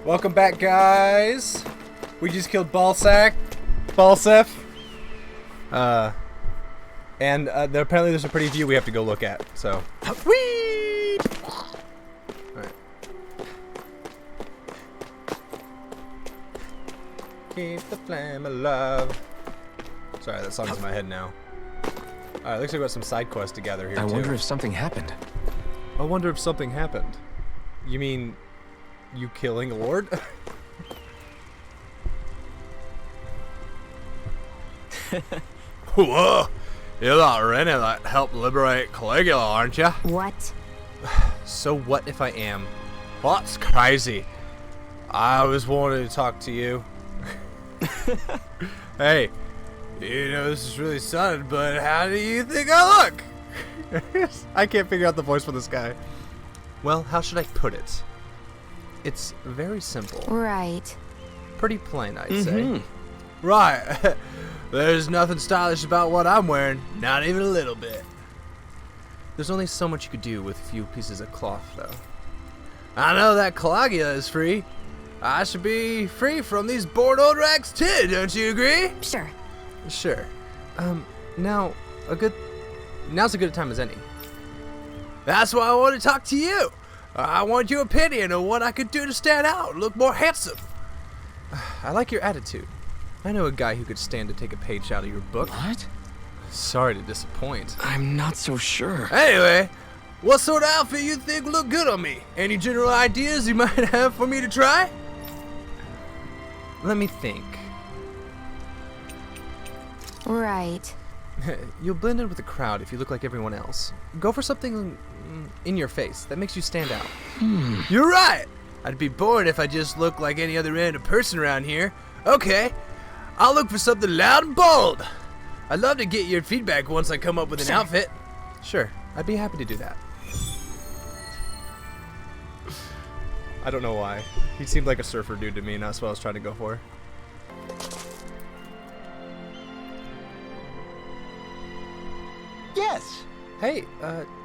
Welcome back, guys. We just killed Balsef. And apparently there's a pretty view we have to go look at. So, whee! All right. Keep the flame alive. Sorry, that song's in my head now. All right, looks like we got some side quests together here. I wonder if something happened. I wonder if something happened. You mean you killing a lord? Whoa! You're that Renan that helped liberate Caligula, aren't you? What? So what if I am? Well, that's crazy. I always wanted to talk to you. Hey, you know this is really sudden, but how do you think I look? I can't figure out the voice for this guy. Well, how should I put it? It's very simple. Right. Pretty plain, I'd say. Right. There's nothing stylish about what I'm wearing. Not even a little bit. There's only so much you could do with a few pieces of cloth, though. I know that Caligula is free. I should be free from these bored old rags too, don't you agree? Sure. Sure. Now's a good time as any. That's why I want to talk to you. I want your opinion on what I could do to stand out, look more handsome. I like your attitude. I know a guy who could stand to take a page out of your book. What? Sorry to disappoint. I'm not so sure. Anyway, what sort of outfit you think would look good on me? Any general ideas you might have for me to try? Let me think. Right. You'll blend in with the crowd if you look like everyone else. Go for something in your face that makes you stand out. You're right. I'd be bored if I just looked like any other random person around here. Okay, I'll look for something loud and bold. I'd love to get your feedback once I come up with an outfit. Sure, I'd be happy to do that. I don't know why. He seemed like a surfer dude to me, and that's what I was trying to go for. Yes. Hey,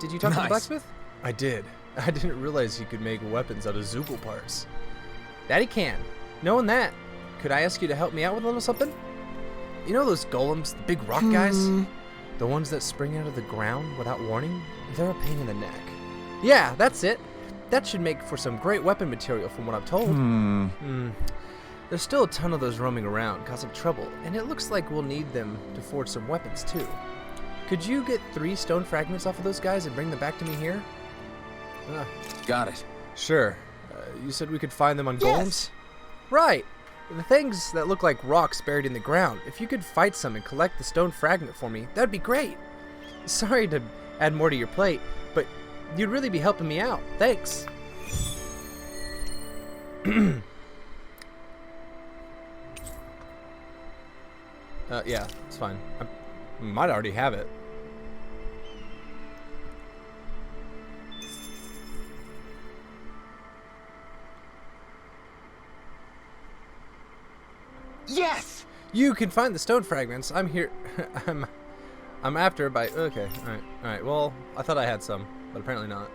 did you talk to the Nice. blacksmith? I did. I didn't realize he could make weapons out of Zoogle parts. Daddy can. Knowing that, could I ask you to help me out with a little something? You know those golems, the big rock guys? The ones that spring out of the ground without warning? They're a pain in the neck. Yeah, that's it. That should make for some great weapon material from what I'm told. There's still a ton of those roaming around, causing trouble, and it looks like we'll need them to forge some weapons too. Could you get 3 stone fragments off of those guys and bring them back to me here? Got it. Sure. You said we could find them on Yes. golems? Right. The things that look like rocks buried in the ground. If you could fight some and collect the stone fragment for me, that'd be great. Sorry to add more to your plate, but you'd really be helping me out. Thanks. Yeah, it's fine. I might already have it. Yes. You can find the stone fragments. I'm here. I'm after by. Okay. All right. Well, I thought I had some, but apparently not.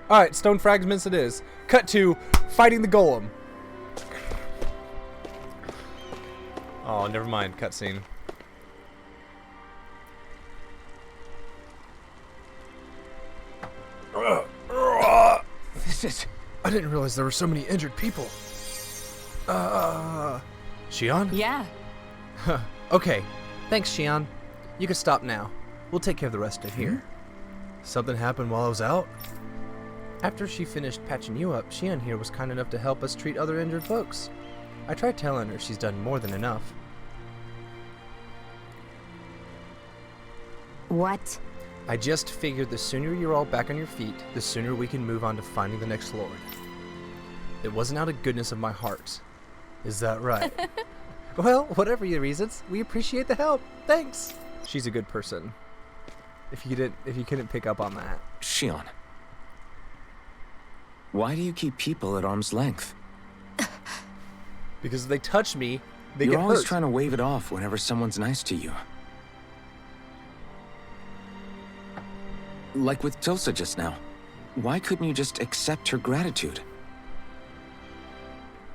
All right. Stone fragments it is. Cut to fighting the golem. Oh, never mind. Cutscene. This is... I didn't realize there were so many injured people. Shionne? Yeah. Okay. Thanks, Shionne. You can stop now. We'll take care of the rest of here. Something happened while I was out? After she finished patching you up, Shionne here was kind enough to help us treat other injured folks. I tried telling her she's done more than enough. What? I just figured the sooner you're all back on your feet, the sooner we can move on to finding the next lord. It wasn't out of goodness of my heart. Is that right? Well, whatever your reasons, we appreciate the help. Thanks. She's a good person. If you couldn't pick up on that. Shionne. Why do you keep people at arm's length? Because if they touch me, they You're get always hurt. trying to wave it off whenever someone's nice to you. Like with Tulsa just now. Why couldn't you just accept her gratitude?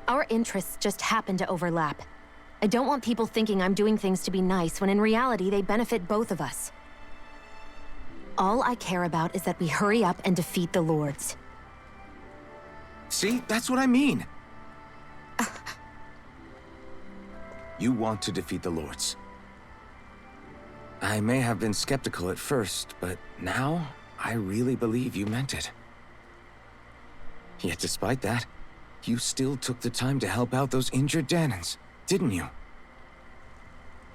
Our interests just happen to overlap. I don't want people thinking I'm doing things to be nice when in reality they benefit both of us. All I care about is that we hurry up and defeat the Lords. See? That's what I mean. You want to defeat the Lords. I may have been skeptical at first, but now I really believe you meant it. Yet despite that, you still took the time to help out those injured Dahnans, didn't you?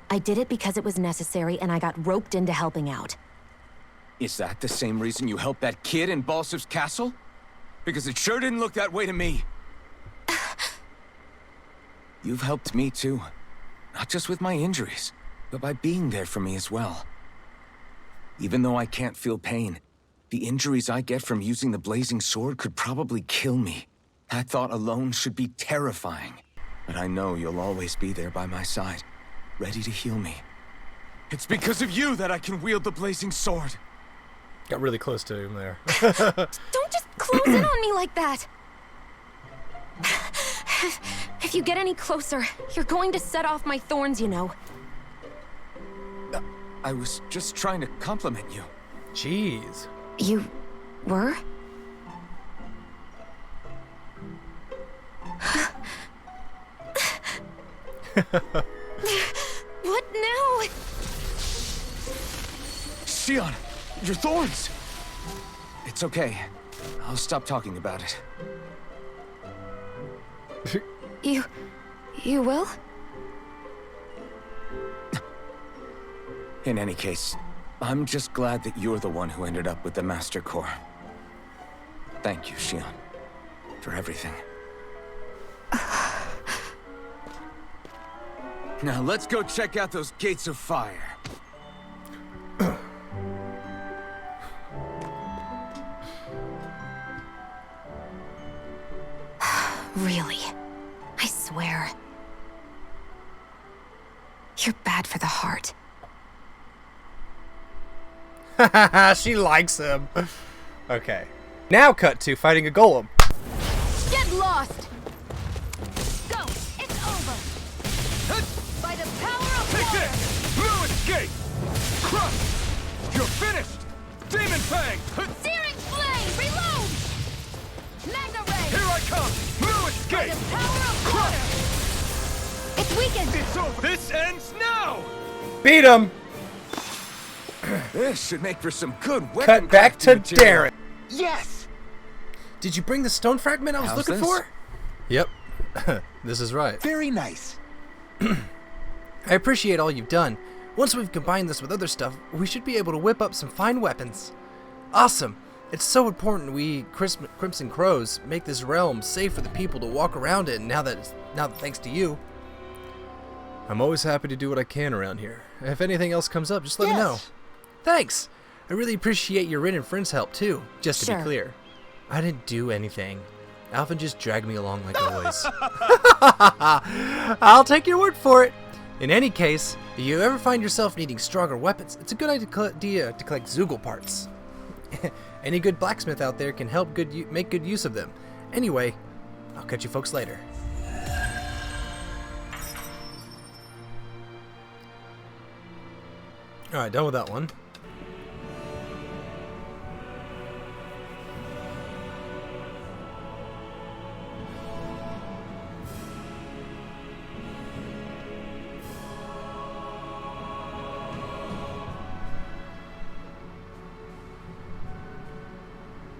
I did it because it was necessary and I got roped into helping out. Is that the same reason you helped that kid in Balsif's castle? Because it sure didn't look that way to me. You've helped me too. Not just with my injuries, but by being there for me as well. Even though I can't feel pain, the injuries I get from using the blazing sword could probably kill me. That thought alone should be terrifying. But I know you'll always be there by my side, ready to heal me. It's because of you that I can wield the blazing sword. Got really close to him there. Don't just close in on me like that! If you get any closer, you're going to set off my thorns, you know. I was just trying to compliment you. Jeez. You were? What now? Shionne, your thorns! It's okay. I'll stop talking about it. You will? In any case, I'm just glad that you're the one who ended up with the Master Core. Thank you, Shionne, for everything. Now let's go check out those gates of fire. Really? I swear. You're bad for the heart. She likes him. Okay. Now cut to fighting a golem. Get lost! Go! It's over! By the power of Take water! this! Blue escape! Crush! You're finished! Demon Fang! Searing flame! Reload! Magna Ray! Here I come! Blue By escape! the power of water! It's weakened! It's over! This ends now! Beat him! This should make for some good weapon Cut back to crafting material. Darren. Yes! Did you bring the stone fragment I was How's looking this? for? Yep. This is right. Very nice. I appreciate all you've done. Once we've combined this with other stuff, we should be able to whip up some fine weapons. Awesome! It's so important we Crimson Crows make this realm safe for the people to walk around in now that thanks to you. I'm always happy to do what I can around here. If anything else comes up, just let me know. Thanks! I really appreciate your Rin and friends' help too, just to Sure. be clear. I didn't do anything. Alphen just dragged me along like always. I'll take your word for it. In any case, if you ever find yourself needing stronger weapons, it's a good idea to collect Zoogle parts. Any good blacksmith out there can help make good use of them. Anyway, I'll catch you folks later. Alright, done with that one.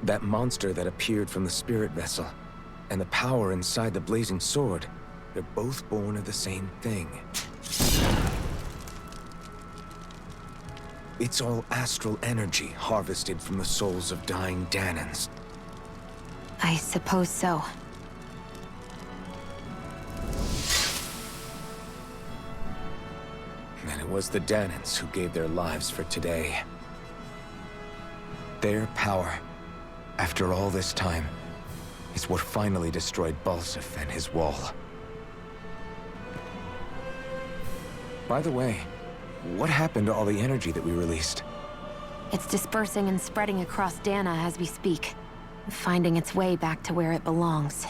That monster that appeared from the spirit vessel, and the power inside the blazing sword, they're both born of the same thing. It's all astral energy harvested from the souls of dying Dahnans. I suppose so. And it was the Dahnans who gave their lives for today. Their power, after all this time, is what finally destroyed Balsif and his wall. By the way, what happened to all the energy that we released? It's dispersing and spreading across Dahna as we speak, finding its way back to where it belongs.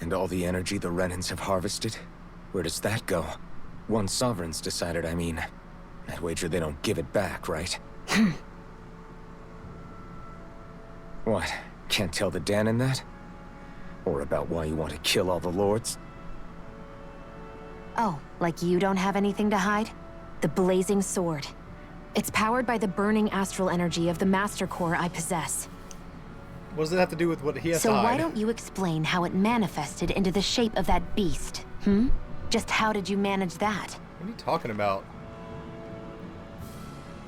And all the energy the Renans have harvested? Where does that go? Once Sovereign's decided, I mean. I'd wager they don't give it back, right? What? Can't tell the Dahnan that? Or about why you want to kill all the lords? Oh, like you don't have anything to hide? The blazing sword. It's powered by the burning astral energy of the Master Core I possess. What does it have to do with what he has to So hide? why don't you explain how it manifested into the shape of that beast, hmm? Just how did you manage that? What are you talking about?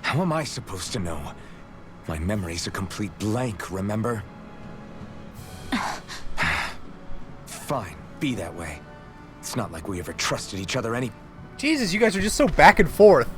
How am I supposed to know? My memory's a complete blank, remember? Fine, be that way. It's not like we ever trusted each other any... Jesus, you guys are just so back and forth.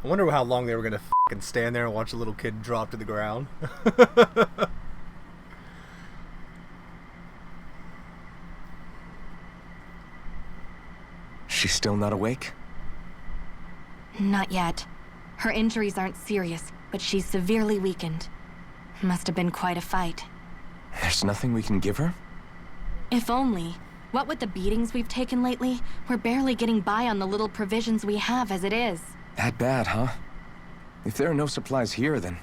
I wonder how long they were gonna fucking stand there and watch a little kid drop to the ground. She's still not awake? Not yet. Her injuries aren't serious, but she's severely weakened. Must have been quite a fight. There's nothing we can give her? If only. What with the beatings we've taken lately, we're barely getting by on the little provisions we have as it is. That bad, huh? If there are no supplies here, then...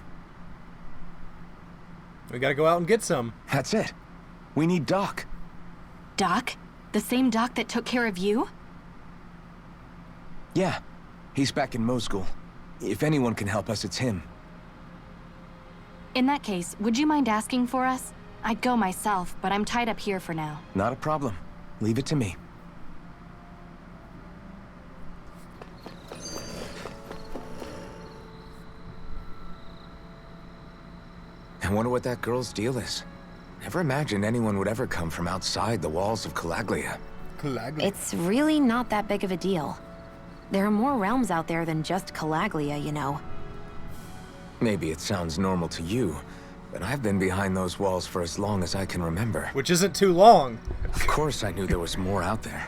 We gotta go out and get some. That's it. We need Doc. Doc? The same Doc that took care of you? Yeah. He's back in Mosgul. If anyone can help us, it's him. In that case, would you mind asking for us? I'd go myself, but I'm tied up here for now. Not a problem. Leave it to me. I wonder what that girl's deal is. Never imagined anyone would ever come from outside the walls of Calaglia. It's really not that big of a deal. There are more realms out there than just Calaglia, you know. Maybe it sounds normal to you, but I've been behind those walls for as long as I can remember. Which isn't too long. Of course I knew there was more out there.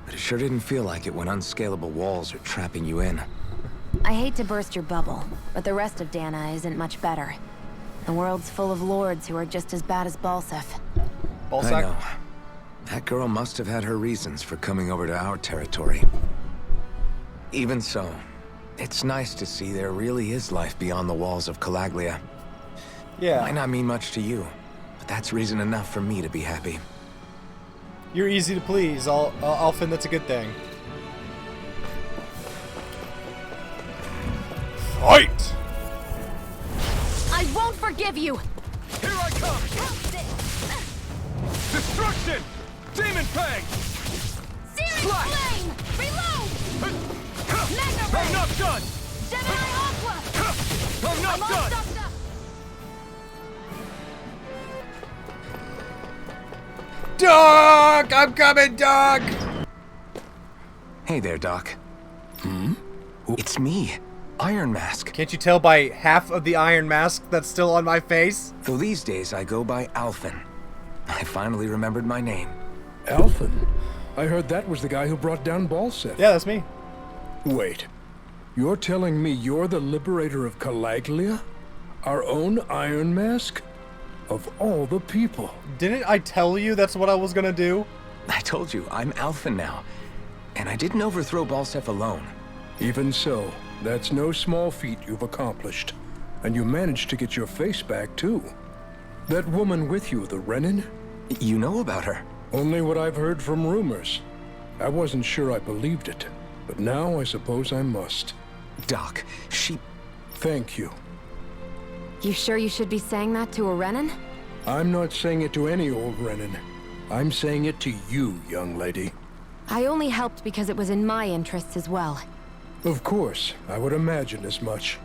But it sure didn't feel like it when unscalable walls are trapping you in. I hate to burst your bubble, but the rest of Dahna isn't much better. The world's full of lords who are just as bad as Balsef. I know. That girl must have had her reasons for coming over to our territory. Even so, it's nice to see there really is life beyond the walls of Calaglia. Yeah. Might not mean much to you, but that's reason enough for me to be happy. You're easy to please, Alphen. That's a good thing. Fight! I won't forgive you! Here I come! Destruction! Demon Fang! Searing Flame! Reload! I'm not done! Gemini Aqua! I'm not done! Doc! I'm coming, Doc! Hey there, Doc. It's me, Iron Mask. Can't you tell by half of the iron mask that's still on my face? Though these days I go by Alphen. I finally remembered my name. Alphen? I heard that was the guy who brought down Balsef. Yeah, that's me. Wait. You're telling me you're the liberator of Calaglia? Our own Iron Mask? Of all the people. Didn't I tell you that's what I was gonna do? I told you, I'm Alphen now. And I didn't overthrow Balsef alone. Even so, that's no small feat you've accomplished. And you managed to get your face back, too. That woman with you, the Renan? You know about her? Only what I've heard from rumors. I wasn't sure I believed it, but now I suppose I must. Doc, she... Thank you. You sure you should be saying that to a Renan? I'm not saying it to any old Renan. I'm saying it to you, young lady. I only helped because it was in my interests as well. Of course, I would imagine as much.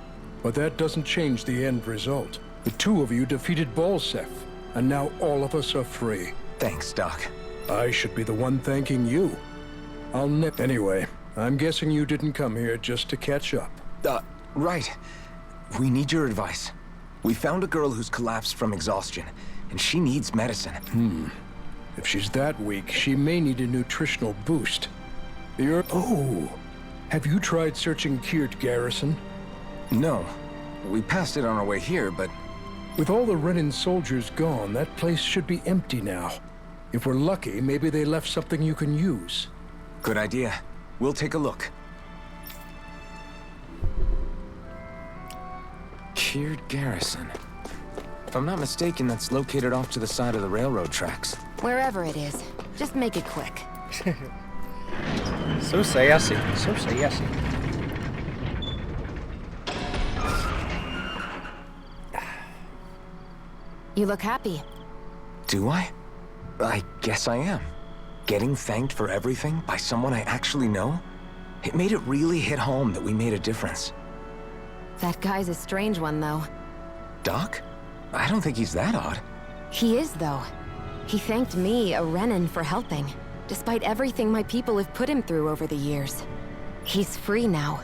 But that doesn't change the end result. The two of you defeated Balsef, and now all of us are free. Thanks, Doc. I should be the one thanking you. I'll nip anyway. I'm guessing you didn't come here just to catch up. Right. We need your advice. We found a girl who's collapsed from exhaustion, and she needs medicine. If she's that weak, she may need a nutritional boost. Oh! Have you tried searching Kirt Garrison? No. We passed it on our way here, but... With all the Renan soldiers gone, that place should be empty now. If we're lucky, maybe they left something you can use. Good idea. We'll take a look. Kirt Garrison. If I'm not mistaken, that's located off to the side of the railroad tracks. Wherever it is, just make it quick. So sassy. So sassy. You look happy. Do I? I guess I am. Getting thanked for everything by someone I actually know? It made it really hit home that we made a difference. That guy's a strange one, though. Doc? I don't think he's that odd. He is, though. He thanked me, a Renan, for helping, despite everything my people have put him through over the years. He's free now.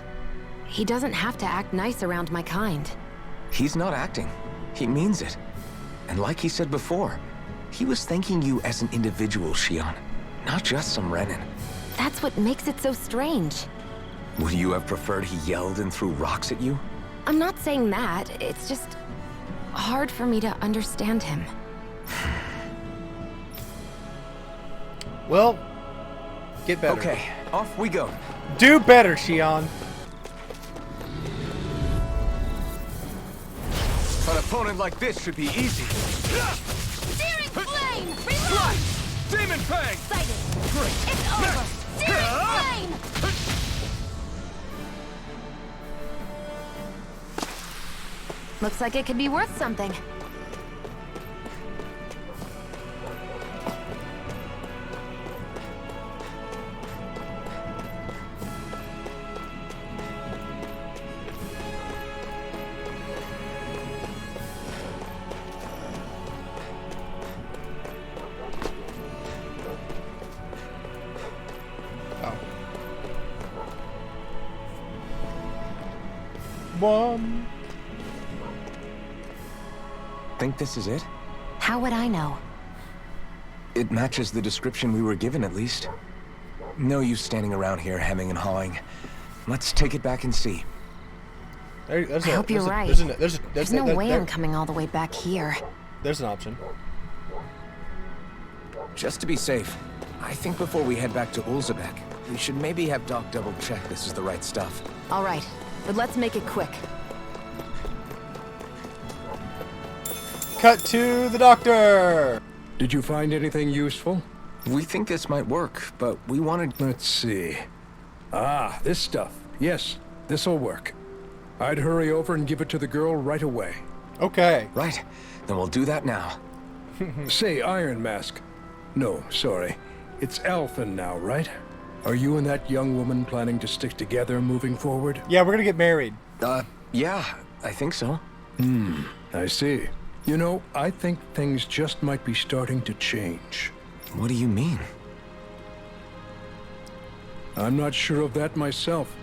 He doesn't have to act nice around my kind. He's not acting. He means it. And like he said before, he was thanking you as an individual, Shionne, not just some Renan. That's what makes it so strange. Would you have preferred he yelled and threw rocks at you? I'm not saying that. It's just hard for me to understand him. Well, get better. Okay, off we go. Do better, Shionne. An opponent like this should be easy. Searing flame! Reload! Right! Demon Fang! Sighted! Great! It's over! Searing flame! Looks like it could be worth something. One. Think this is it? How would I know? It matches the description we were given, at least. No use standing around here hemming and hawing. Let's take it back and see. I hope you're right. There's no way I'm coming all the way back here. There's an option. Just to be safe, I think before we head back to Ulzebek, we should maybe have Doc double-check this is the right stuff. All right, but let's make it quick. Cut to the doctor! Did you find anything useful? We think this might work, but we wanted... Let's see. Ah, this stuff. Yes, this'll work. I'd hurry over and give it to the girl right away. Okay. Right, then we'll do that now. Say, Iron Mask. No, sorry. It's Alphen now, right? Are you and that young woman planning to stick together moving forward? Yeah, we're gonna get married. Yeah, I think so. I see. You know, I think things just might be starting to change. What do you mean? I'm not sure of that myself,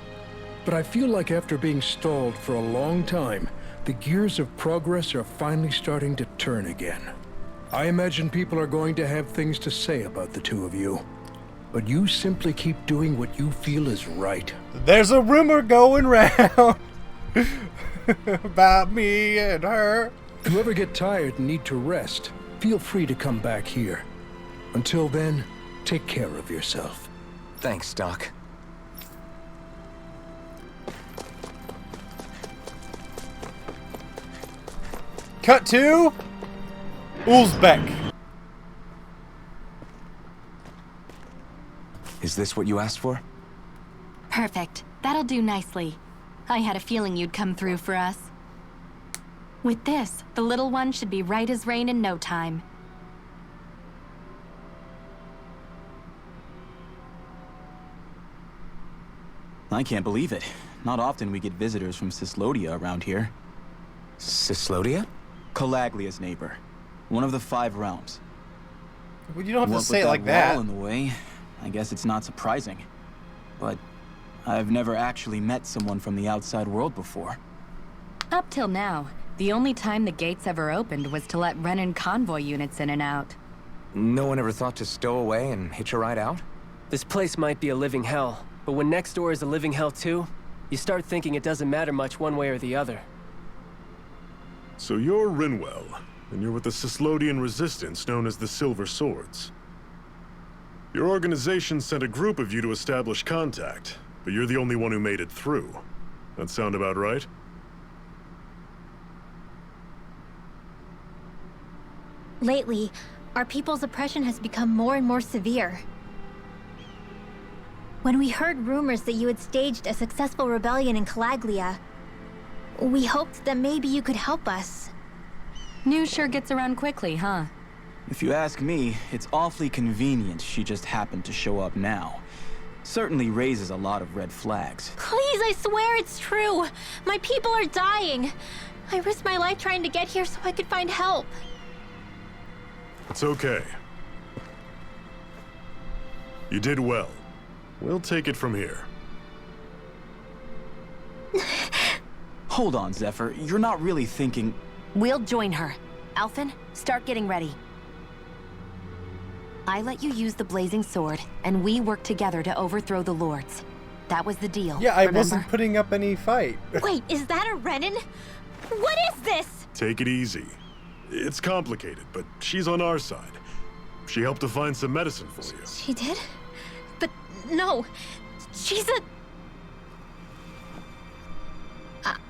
but I feel like after being stalled for a long time, the gears of progress are finally starting to turn again. I imagine people are going to have things to say about the two of you, but you simply keep doing what you feel is right. There's a rumor going round about me and her. If you ever get tired and need to rest, feel free to come back here. Until then, take care of yourself. Thanks, Doc. Cut to Ulzbek. Is this what you asked for? Perfect. That'll do nicely. I had a feeling you'd come through for us. With this, the little one should be right as rain in no time. I can't believe it. Not often we get visitors from Cyslodia around here. Cyslodia? Calaglia's neighbor. One of the 5 realms. Well, you don't have to What say with it like wall that. in the way, I guess it's not surprising. But I've never actually met someone from the outside world before. Up till now, The only time the gates ever opened was to let Renan convoy units in and out. No one ever thought to stow away and hitch a ride out? This place might be a living hell, but when next door is a living hell too, you start thinking it doesn't matter much one way or the other. So you're Rinwell, and you're with the Cyslodian resistance known as the Silver Swords. Your organization sent a group of you to establish contact, but you're the only one who made it through. That sound about right? Lately, our people's oppression has become more and more severe. When we heard rumors that you had staged a successful rebellion in Calaglia, we hoped that maybe you could help us. News sure gets around quickly, huh? If you ask me, it's awfully convenient she just happened to show up now. Certainly raises a lot of red flags. Please, I swear it's true! My people are dying! I risked my life trying to get here so I could find help. It's okay. You did well. We'll take it from here. Hold on, Zephyr. You're not really thinking... We'll join her. Alphen, start getting ready. I let you use the blazing sword, and we work together to overthrow the lords. That was the deal. Yeah, I remember? wasn't putting up any fight. Wait, is that a Renan? What is this? Take it easy. It's complicated, but she's on our side. She helped to find some medicine for you. She did? But no, she's a...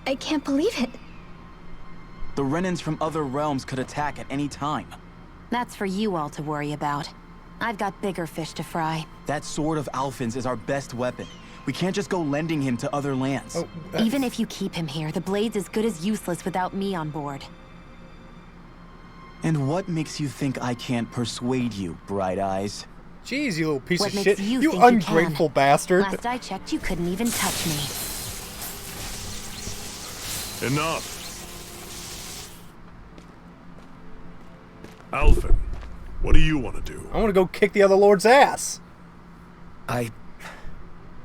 I can't believe it. The Renans from other realms could attack at any time. That's for you all to worry about. I've got bigger fish to fry. That sword of Alphen's is our best weapon. We can't just go lending him to other lands. Oh, Even if you keep him here, the blade's as good as useless without me on board. And what makes you think I can't persuade you, Bright Eyes? Jeez, you little piece What of makes shit. you You think you ungrateful bastard. Last I checked, you couldn't even touch me. Enough. Alphen, what do you want to do? I want to go kick the other lord's ass. I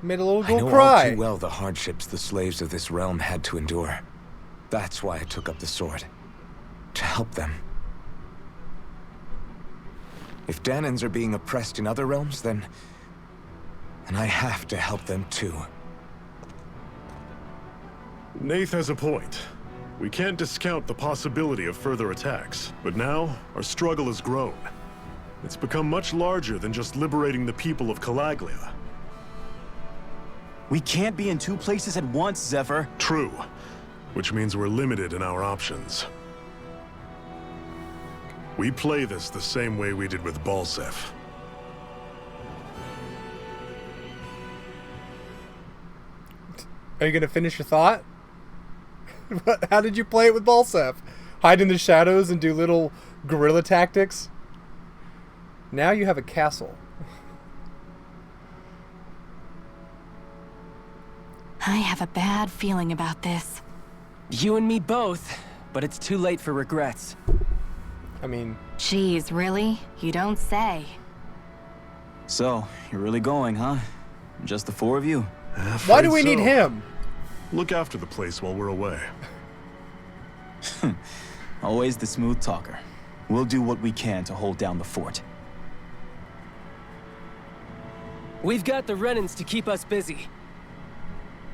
Made a little know girl all cry. too well the hardships the slaves of this realm had to endure. That's why I took up the sword. To help them. If Dahnans are being oppressed in other realms, then I have to help them too. Nath has a point. We can't discount the possibility of further attacks, but now our struggle has grown. It's become much larger than just liberating the people of Calaglia. We can't be in two places at once, Zephyr. True, which means we're limited in our options. We play this the same way we did with Balsef. Are you gonna finish your thought? How did you play it with Balsef? Hide in the shadows and do little guerrilla tactics? Now you have a castle. I have a bad feeling about this. You and me both, but it's too late for regrets. I mean... Jeez, really? You don't say. So, you're really going, huh? Just the four of you? Why do we need him? Look after the place while we're away. Always the smooth talker. We'll do what we can to hold down the fort. We've got the Renans to keep us busy.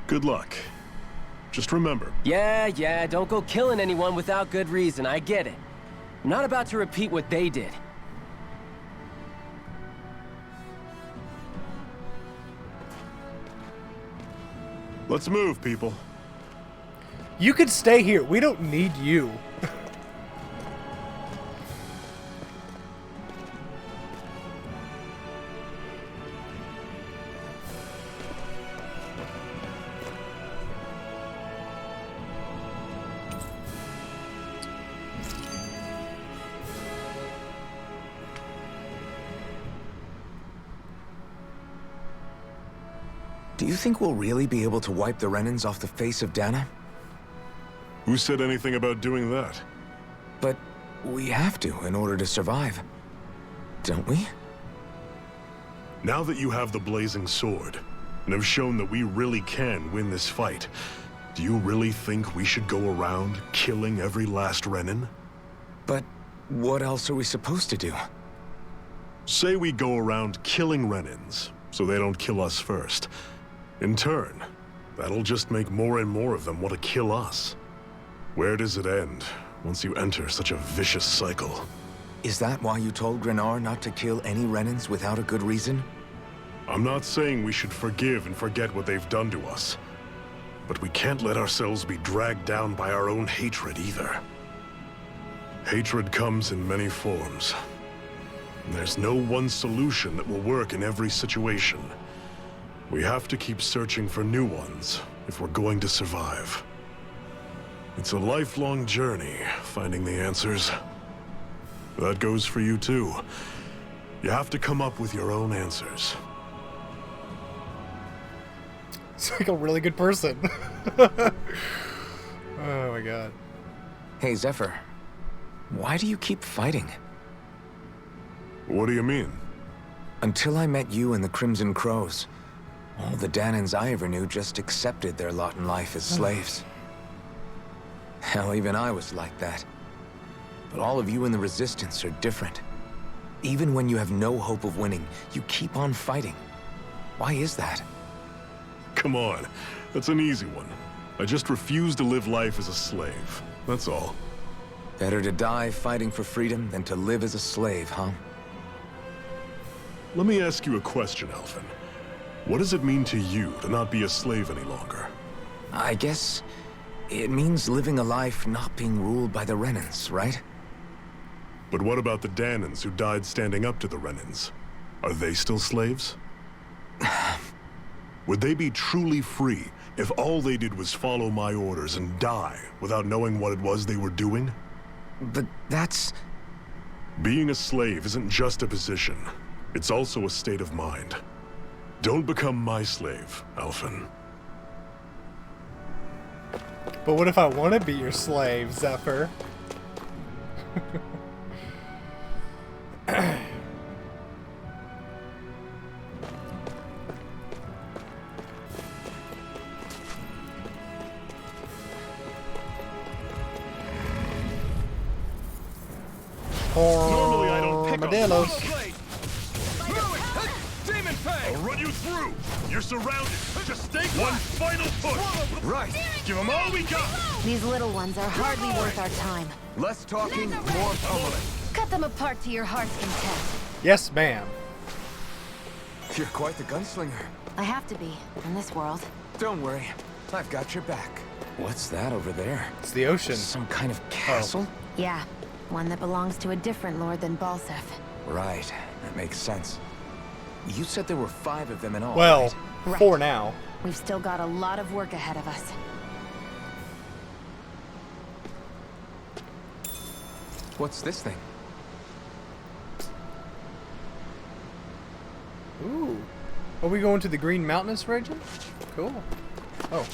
Good luck. Just remember. Yeah, don't go killing anyone without good reason, I get it. I'm not about to repeat what they did. Let's move, people. You could stay here. We don't need you. Do you think we'll really be able to wipe the Renans off the face of Dahna? Who said anything about doing that? But we have to in order to survive. Don't we? Now that you have the blazing sword, and have shown that we really can win this fight, Do you really think we should go around killing every last Renan? But what else are we supposed to do? Say we go around killing Renans, so they don't kill us first. In turn, that'll just make more and more of them want to kill us. Where does it end once you enter such a vicious cycle? Is that why you told Grenar not to kill any Renans without a good reason? I'm not saying we should forgive and forget what they've done to us. But we can't let ourselves be dragged down by our own hatred either. Hatred comes in many forms. And there's no one solution that will work in every situation. We have to keep searching for new ones if we're going to survive. It's a lifelong journey, finding the answers. That goes for you too. You have to come up with your own answers. It's like a really good person. Oh my god. Hey, Zephyr. Why do you keep fighting? What do you mean? Until I met you and the Crimson Crows, all the Dahnans I ever knew just accepted their lot in life as slaves. Hell, even I was like that. But all of you in the Resistance are different. Even when you have no hope of winning, you keep on fighting. Why is that? Come on, that's an easy one. I just refuse to live life as a slave, that's all. Better to die fighting for freedom than to live as a slave, huh? Let me ask you a question, Alphen. What does it mean to you to not be a slave any longer? I guess it means living a life not being ruled by the Renans, right? But what about the Dahnans who died standing up to the Renans? Are they still slaves? Would they be truly free if all they did was follow my orders and die without knowing what it was they were doing? But that's... Being a slave isn't just a position. It's also a state of mind. Don't become my slave, Alphen. But what if I want to be your slave, Zephyr? Normally I don't pick Armadillos. Demon Fang! I'll run you through! You're surrounded! Just stay one final push! Right! Give them all we got! These little ones are hardly worth our time. Less talking, more pummeling. Cut them apart to your heart's content. Yes, ma'am. You're quite the gunslinger. I have to be, in this world. Don't worry, I've got your back. What's that over there? It's the ocean. Some kind of castle? Yeah, one that belongs to a different lord than Balsef. Right, that makes sense. You said there were 5 of them in all, Well, Right. 4 now. We've still got a lot of work ahead of us. What's this thing? Ooh. Are we going to the Green Mountainous region? Cool. Oh.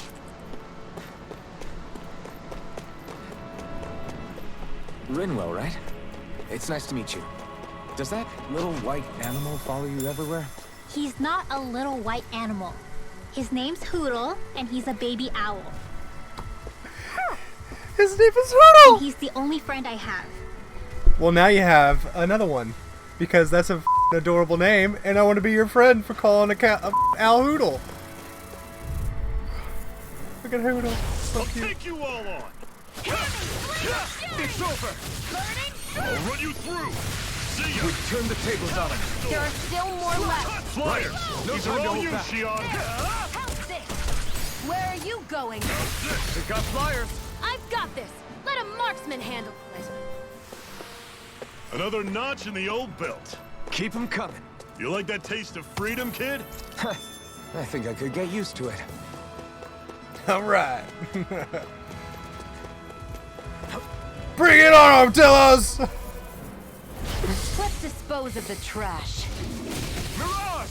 Rinwell, right? It's nice to meet you. Does that little white animal follow you everywhere? He's not a little white animal. His name's Hoodle, and he's a baby owl. His name is And Hoodle! he's the only friend I have. Well, now you have another one. Because that's a adorable name, and I want to be your friend for calling a owl Hoodle. Look at Hoodle. So I'll cute. take you all on! It's over! I'll run you through! See ya! We've turned the tables on him. There are still more left. Flyers! These are all you, Shionne! How's this? Where are you going? We've got flyers. I've got this. Let a marksman handle it. Another notch in the old belt. Keep them coming. You like that taste of freedom, kid? I think I could get used to it. Alright. Bring it on, Armadillos! Let's dispose of the trash. Mirage!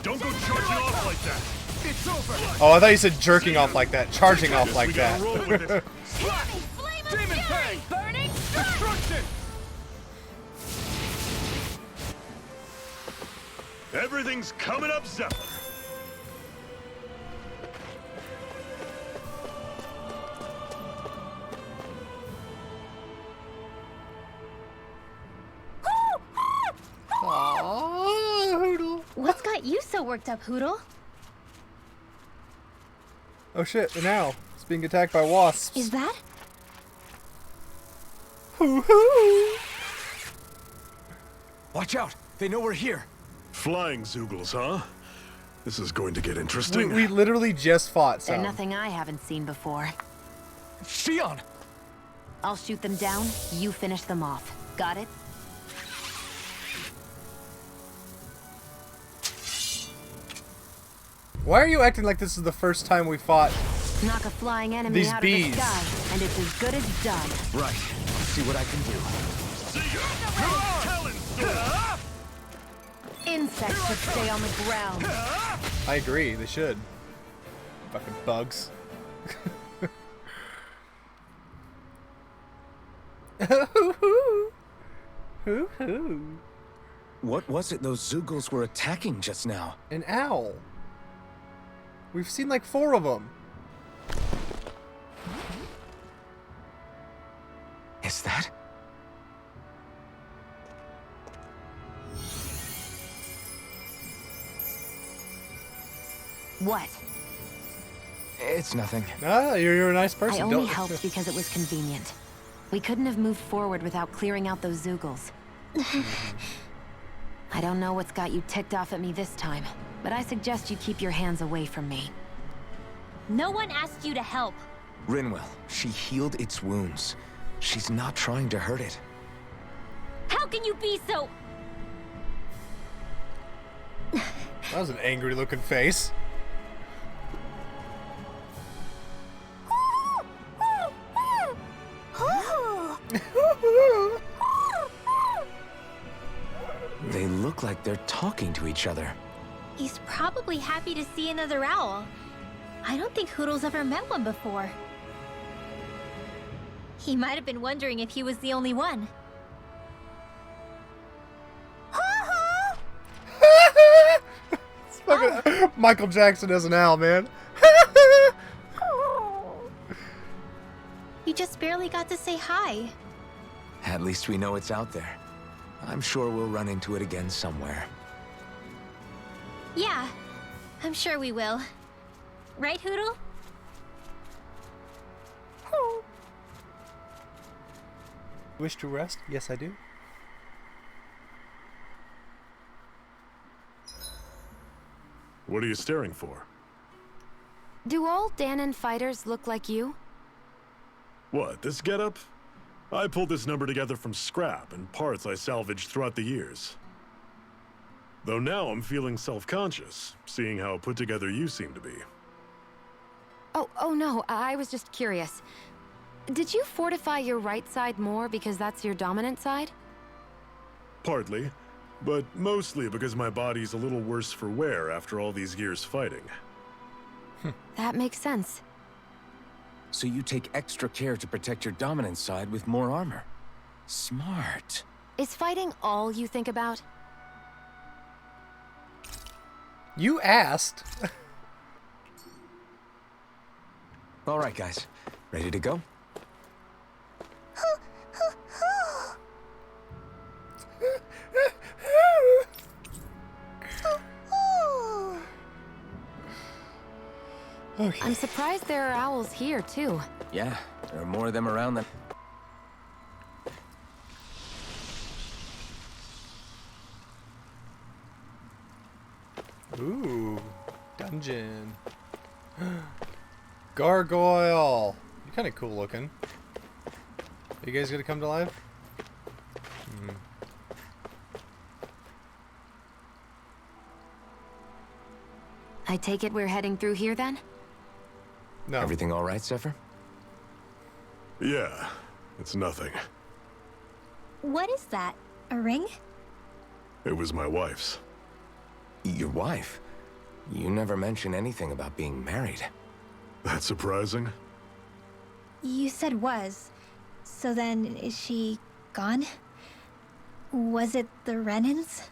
Don't go charging off like that. It's over. Oh, I thought you said jerking off like that. Charging off Guess like we gotta that. roll with it. Demon Fang! Burning Destruction! Everything's coming up, Zephyr. so worked up, Hoodle? Oh shit, an owl. It's being attacked by wasps. Is that? Watch out! They know we're here. Flying Zoogles, huh? This is going to get interesting. We literally just fought They're some. nothing I haven't seen before. Shionne! I'll shoot them down, you finish them off. Got it? Why are you acting like this is the first time we fought? Knock a flying enemy These out bees. of the sky, and it's as good as done. Right. Let's see what I can do. Insects should stay on the ground. I agree, they should. Fucking bugs. What was it those Zoogles were attacking just now? An owl. We've seen like 4 of them. Is that? What? It's nothing. Ah, you're a nice person. I only Don't- helped because it was convenient. We couldn't have moved forward without clearing out those Zoogles. I don't know what's got you ticked off at me this time, but I suggest you keep your hands away from me. No one asked you to help. Rinwell, she healed its wounds. She's not trying to hurt it. How can you be so... That was an angry looking face. They look like they're talking to each other. He's probably happy to see another owl. I don't think Hoodle's ever met one before. He might have been wondering if he was the only one. It's fucking Michael Jackson as an owl, man. You just barely got to say hi. At least we know it's out there. I'm sure we'll run into it again somewhere. Yeah, I'm sure we will. Right, Hoodle? Wish to rest? Yes, I do. What are you staring for? Do all Dahnan fighters look like you? What, this getup? I pulled this number together from scrap and parts I salvaged throughout the years. Though now I'm feeling self-conscious, seeing how put together you seem to be. Oh no, I was just curious. Did you fortify your right side more because that's your dominant side? Partly, but mostly because my body's a little worse for wear after all these years fighting. That makes sense. So you take extra care to protect your dominant side with more armor. Smart. Is fighting all you think about? You asked. All right, guys. Ready to go? Okay. I'm surprised there are owls here, too. Yeah, there are more of them around than... Ooh, dungeon. Gargoyle. You're kind of cool looking. Are you guys gonna come to life? I take it we're heading through here, then? No. Everything all right, Zephyr? Yeah, it's nothing. What is that? A ring? It was my wife's. Your wife? You never mention anything about being married. That's surprising? You said was. So then, is she gone? Was it the Renans?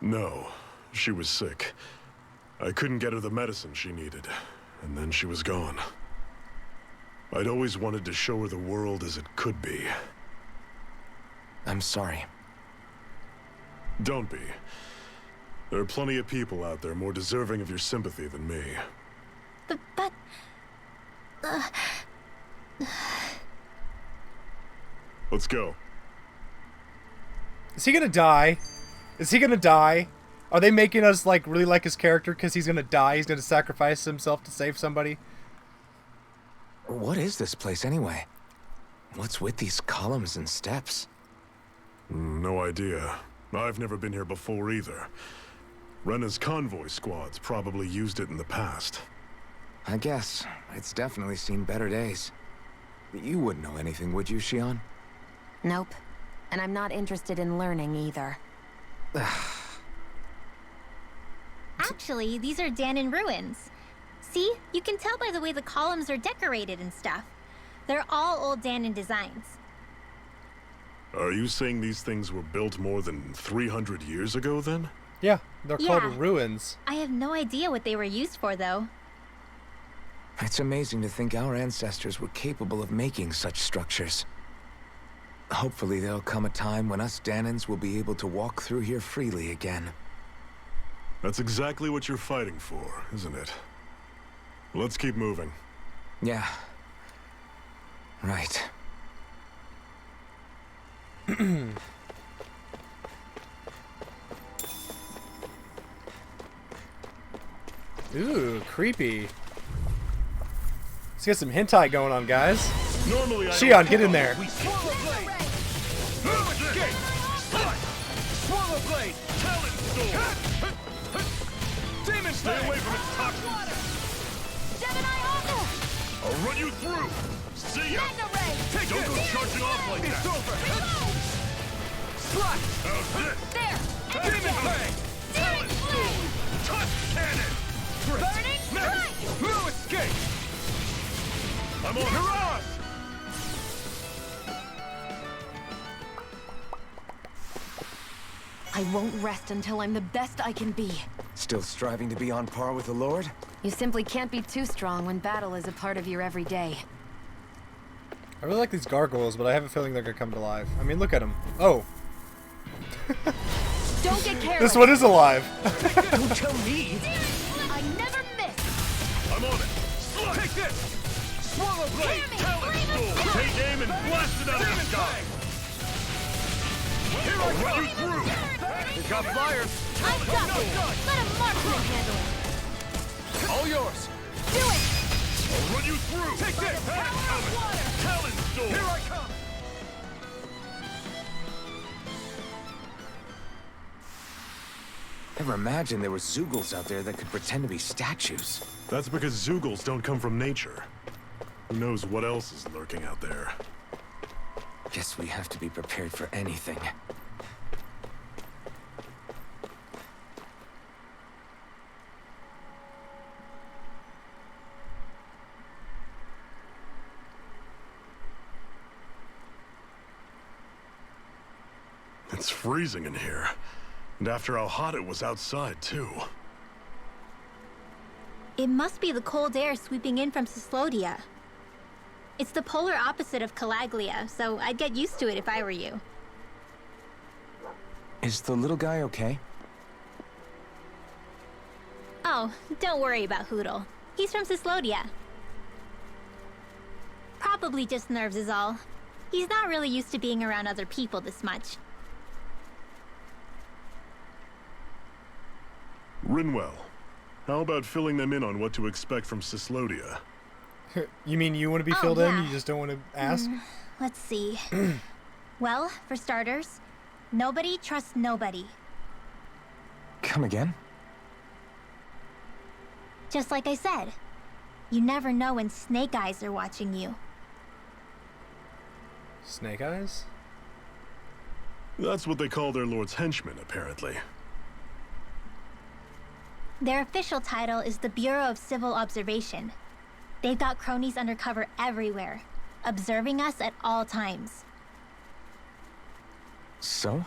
No, she was sick. I couldn't get her the medicine she needed, and then she was gone. I'd always wanted to show her the world as it could be. I'm sorry. Don't be. There are plenty of people out there more deserving of your sympathy than me. But... Let's go. Is he gonna die? Is he gonna die? Are they making us like really like his character because he's gonna die? He's gonna sacrifice himself to save somebody? What is this place anyway? What's with these columns and steps? No idea. I've never been here before either. Renan's convoy squads probably used it in the past. I guess. It's definitely seen better days. You wouldn't know anything, would you, Shionne? Nope. And I'm not interested in learning either. Actually, these are Dahnan ruins. See? You can tell by the way the columns are decorated and stuff. They're all old Dahnan designs. Are you saying these things were built more than 300 years ago, then? Yeah, they're called Yeah. ruins. I have no idea what they were used for, though. It's amazing to think our ancestors were capable of making such structures. Hopefully there'll come a time when us Dahnans will be able to walk through here freely again. That's exactly what you're fighting for, isn't it? Let's keep moving. Yeah. Right. Ooh, creepy. Let's get some hentai going on, guys. Normally, Shionne, get in there. Swallow blade! Talon sword! Demon stay away from its toxins! I'll run you through! See ya! Don't go charging off like that! How's this? Demon fang! Talon sword! Tusk cannon! Burning strike! No escape! I'm on Mirage! I won't rest until I'm the best I can be. Still striving to be on par with the Lord? You simply can't be too strong when battle is a part of your everyday. I really like these gargoyles, but I have a feeling they're gonna come to life. I mean, look at them. Oh. Don't get careless. This one is alive. Don't tell me! I never miss. I'm on it! Take this! Swallow blade! Talon sword! Take aim and blast it out of the sky! Here I'll run you through! They've got flyers! I've got it! Let a marksman handle it! All yours! Do it! I'll run you through! Take this! Talon sword! Here I come! Never imagined there were Zeugles out there that could pretend to be statues. That's because Zeugles don't come from nature. Who knows what else is lurking out there? Guess we have to be prepared for anything. It's freezing in here. And after how hot it was outside, too. It must be the cold air sweeping in from Cyslodia. It's the polar opposite of Calaglia, so I'd get used to it if I were you. Is the little guy okay? Oh, don't worry about Hoodle. He's from Cyslodia. Probably just nerves is all. He's not really used to being around other people this much. Rinwell, how about filling them in on what to expect from Cyslodia? You mean you want to be Oh, filled in? yeah. You just don't want to ask? Let's see. Well, for starters, nobody trusts nobody. Come again? Just like I said. You never know when snake eyes are watching you. Snake eyes? That's what they call their lord's henchmen, apparently. Their official title is the Bureau of Civil Observation. They've got cronies undercover everywhere, observing us at all times. So?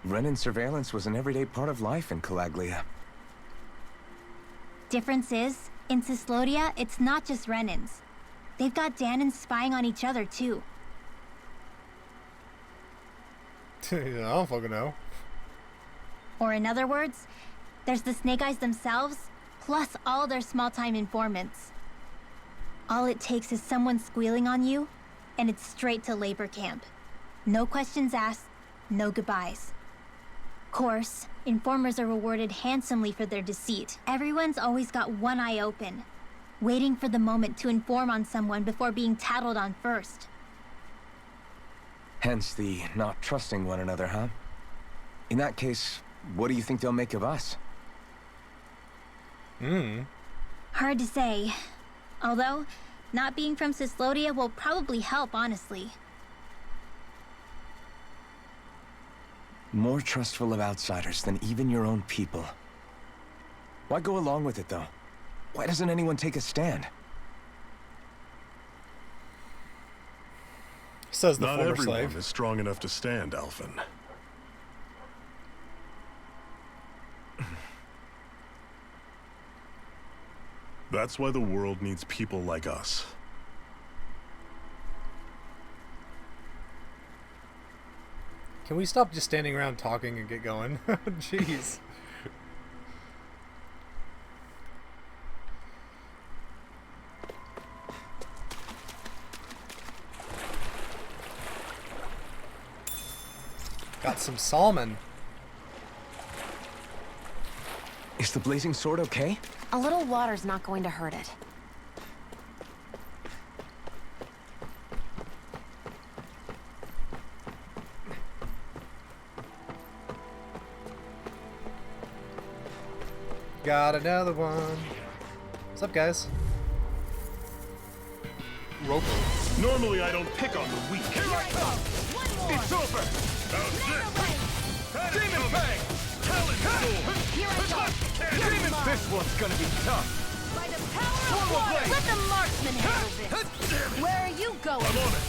Renan surveillance was an everyday part of life in Calaglia. Difference is, in Cyslodia, it's not just Renans. They've got Dahnans spying on each other, too. I don't fucking know. Or in other words, There's the Snake Eyes themselves, plus all their small-time informants. All it takes is someone squealing on you, and it's straight to labor camp. No questions asked, no goodbyes. Course, informers are rewarded handsomely for their deceit. Everyone's always got one eye open, waiting for the moment to inform on someone before being tattled on first. Hence the not trusting one another, huh? In that case, what do you think they'll make of us? Hard to say. Although, not being from Cyslodia will probably help, honestly. More trustful of outsiders than even your own people. Why go along with it, though? Why doesn't anyone take a stand? Says the Not former everyone slave. is strong enough to stand, Alphen. That's why the world needs people like us. Can we stop just standing around talking and get going? Jeez. Got some salmon. Is the blazing sword okay? A little water's not going to hurt it. Got another one. What's up, guys? Roper. Normally I don't pick on the weak. Here I come! It's over! How's this? Demon Fang! Talon Sword! Here I go! Demon! This one's gonna be tough! By the power of water! Let the marksman handle this! Where are you going? I'm on it!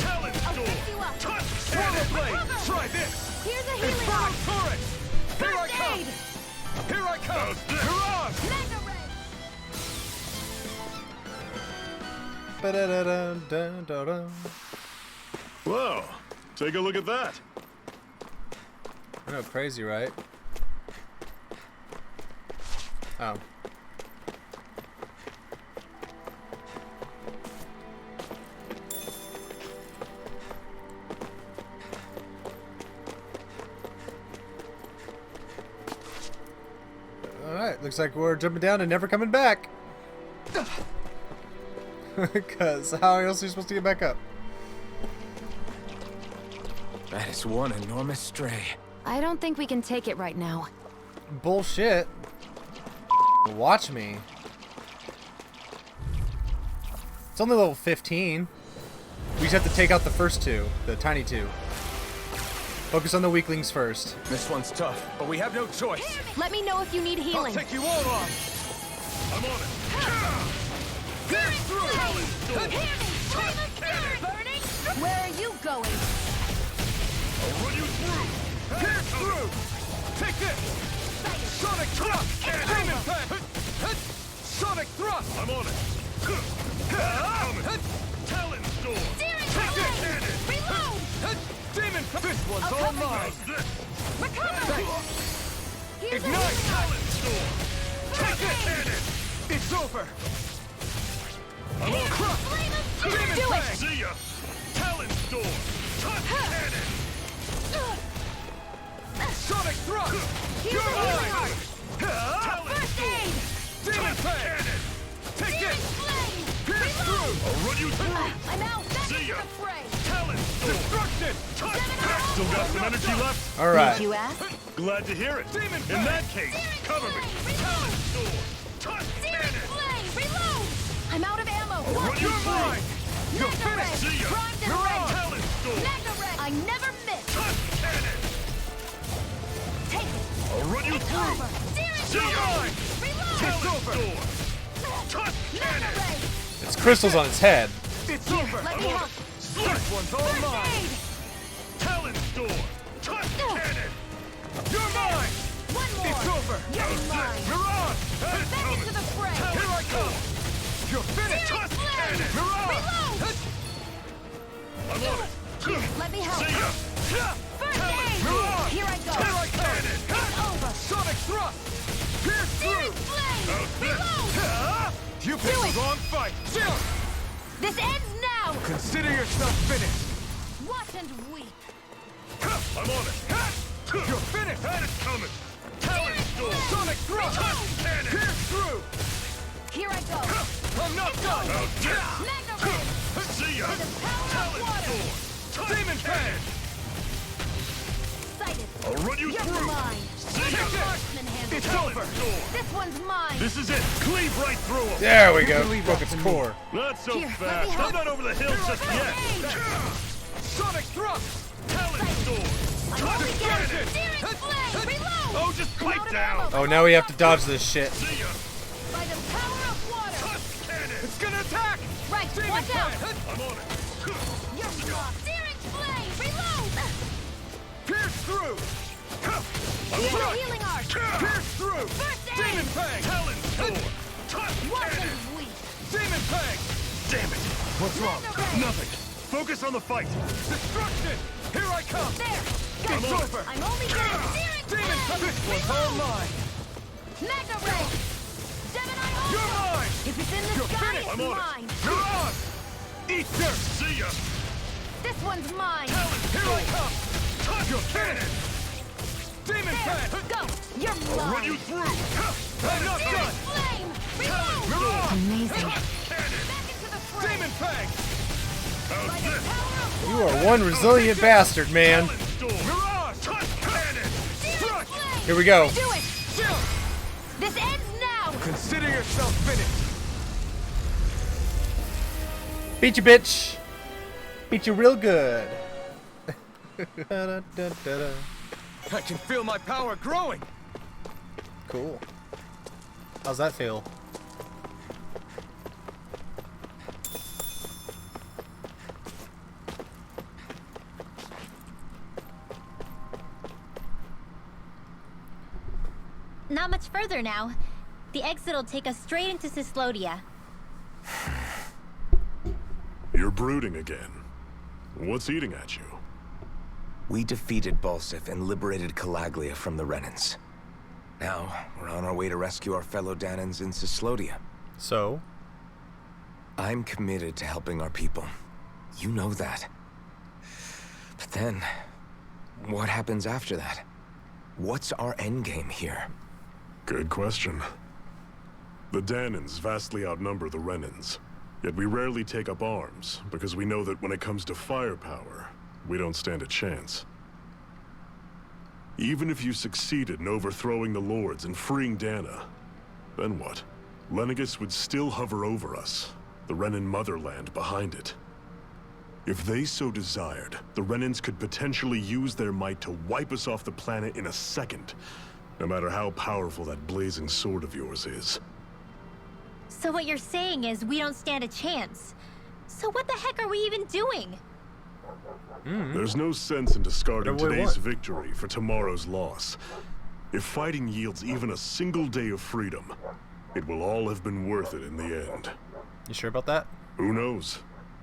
Talon I'll Sword! pick you up! Touch! Swallow Blade! Try this! Here's a healing Infernal arm! Turret! Here I First come! aid! Here I come! Mirage! Mega Ray! Ba-da-da-dun-dun-dun-dun. Whoa, take a look at that. I know, crazy, right? Oh. Alright, looks like we're jumping down and never coming back. Because how else are you supposed to get back up? That is one enormous stray. I don't think we can take it right now. Bullshit. Watch me. It's only level 15. We just have to take out the first two, the tiny two. Focus on the weaklings first. This one's tough, but we have no choice. Let me know if you need healing. I'll take you all on! I'm on it! Pierce through! Talon Sword! Burning! Where are you going? I'll run you through! Pierce through! Take this! Sonic Thrust! Demon Fang! Sonic Thrust! I'm on it! Talon Sword! Steering Take this! Blade! Reload! Demon Fang! This one's all mine! Recover! Here's a Ignite! healing arm! Talon Sword! Take this! It's over! I'm on Crush! Demon Do it! Fang! See ya! Talon Sword! Touch cannon! Sonic Thrust! Here's You're a healing mine! arm! Talon First Sword! aid! Demon Fang! Take Demon this! Flame! Pierce through! I'll run you through! I'm out! Back See into ya! the fray! Talon Sword! Destruction! Touch! Still got some energy left? Alright. You ask? Glad to hear it. Demon In Fang! that case, cover me! Talon Sword! Touch Demon cannon! Flame! Reload! I'm out of ammo! I'll run you through! You're Mega finished! Ray! See ya! Primed and Mirage! ready! Talon Sword! Mega Ray! I never miss! Touch cannon! Take it! I'll run you through! Over! Steering See ya! Blade! Reload! Talon Sword! Touch Mega cannon! Ray! It's crystals on its head. It's over! Let me help! This one's all First mine! aid! Talon Sword! Touch cannon! You're mine! One more! It's over! You're mine! Mirage! Back into the fray! Here I come! You're finished! Demon Touch Flame! cannon! Mirage! Reload! I'm on it! Let me help! See ya! First Talon aid! Sword! Here I go! Here I come! It's over! fight! Chill! This ends now! Consider yourself finished! Watch and weep! I'm on it! You're finished! That is coming! Talon Storm! Sonic Thrust! Cannon! Pierce through! Here I go! I'm not done! Magna Ray! See ya! For the power of Talon water! Storm! Demon Cannon! Sighted! I'll run you You're through! mine! See ya! Marksman handle! It's over! This one's mine! This is it! Cleave right through him! There we go. Broke its core. Not so Here, let me fast! help. I'm not over the hill just yet! Sonic Thrust! Talon Storm! I'm only getting Searing Flame! Reload! Oh, just I'm out pipe of down! ammo. Oh, now we have to dodge this shit. See ya! By the power of water! Tusk Cannon! It's gonna attack! Right, Demon watch out! Cannon! I'm on it! You're blocked! Searing Flame! Reload! Pierce through! I'm Use on your it! healing art! Pierce through! First aid! Demon Fang! Talon Storm! Tusk Watch Cannon! and weep! Demon Fang! Damn it! What's wrong? Magna Ray! Nothing! Focus on the fight! Destruction! Here I come! There! I'm Go! over! I'm only getting Searing Demon Fang! Flame! This one's all mine! Magna Ray! Gemini You're also! mine! If it's in the You're sky, finished! it's I'm on mine! it! You're on! Eat dirt! See ya! This one's mine! Talon! Here I come! Touch your cannon! Demon There! Fang! Go! You're I'll mine! run you through! I'm not Searing done! Flame! Reload! Mirage! Amazing! Cannon! Back into the fray! Demon Fang! By How's the this? power of You water! are one resilient bastard, man. Talon Storm! Mirage! Touch cannon! Searing Struck! Flame! Here we go. Do it! Chill! This ends now! Consider yourself finished! Beat you, bitch. Beat you real good. Da-da-da-da-da. I can feel my power growing! Cool. How's that feel? Not much further now. The exit'll take us straight into Cyslodia. You're brooding again. What's eating at you? We defeated Balsif and liberated Calaglia from the Renans. Now, we're on our way to rescue our fellow Dahnans in Cyslodia. So? I'm committed to helping our people. You know that. But then, what happens after that? What's our endgame here? Good question. The Dahnans vastly outnumber the Renans. Yet we rarely take up arms, because we know that when it comes to firepower, we don't stand a chance. Even if you succeeded in overthrowing the Lords and freeing Dahna, then what? Lenegis would still hover over us, the Renan motherland behind it. If they so desired, the Renans could potentially use their might to wipe us off the planet in a second, no matter how powerful that blazing sword of yours is. So what you're saying is we don't stand a chance. So what the heck are we even doing? There's no sense in discarding What do we today's want? victory for tomorrow's loss. If fighting yields even a single day of freedom, it will all have been worth it in the end. You sure about that? Who knows?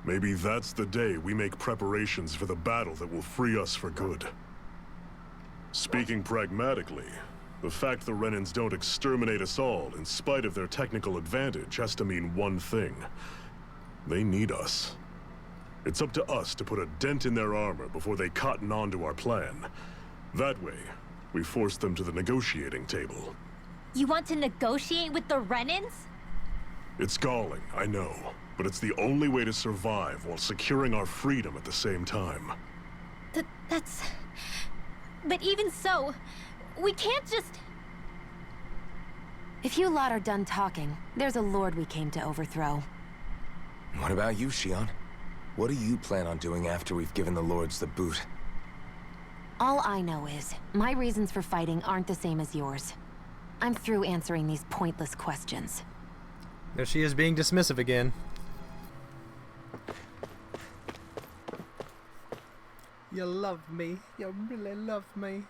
Maybe that's the day we make preparations for the battle that will free us for good. Speaking pragmatically, the fact the Renans don't exterminate us all in spite of their technical advantage has to mean one thing. They need us. It's up to us to put a dent in their armor before they cotton on to our plan. That way, we force them to the negotiating table. You want to negotiate with the Renans? It's galling, I know, but it's the only way to survive while securing our freedom at the same time. That's... But even so, we can't just... If you lot are done talking, there's a lord we came to overthrow. What about you, Shionne? What do you plan on doing after we've given the Lords the boot? All I know is, my reasons for fighting aren't the same as yours. I'm through answering these pointless questions. There she is being dismissive again. You love me. You really love me.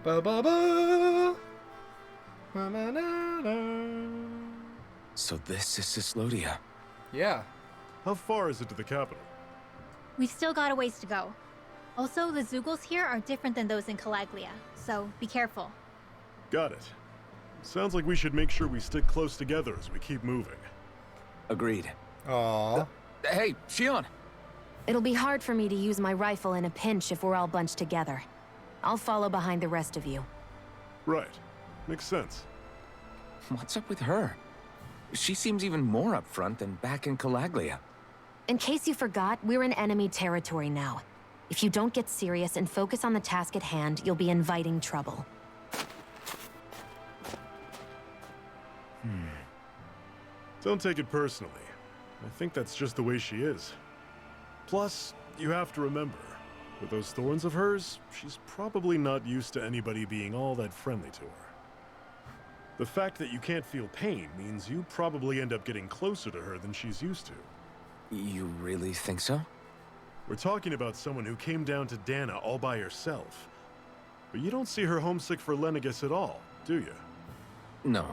Ba ba ba. Na, na, na, na. So this is Yeah. How far is it to the capital? We've still got a ways to go. Also, the Zeugles here are different than those in Calaglia, so be careful. Got it. Sounds like we should make sure we stick close together as we keep moving. Agreed. Aww. Hey, Shionne! It'll be hard for me to use my rifle in a pinch if we're all bunched together. I'll follow behind the rest of you. Right. Makes sense. What's up with her? She seems even more upfront than back in Calaglia. In case you forgot, we're in enemy territory now. If you don't get serious and focus on the task at hand, you'll be inviting trouble. Don't take it personally. I think that's just the way she is. Plus, you have to remember, with those thorns of hers, she's probably not used to anybody being all that friendly to her. The fact that you can't feel pain means you probably end up getting closer to her than she's used to. You really think so? We're talking about someone who came down to Dahna all by herself. But you don't see her homesick for Lenegis at all, do you? No.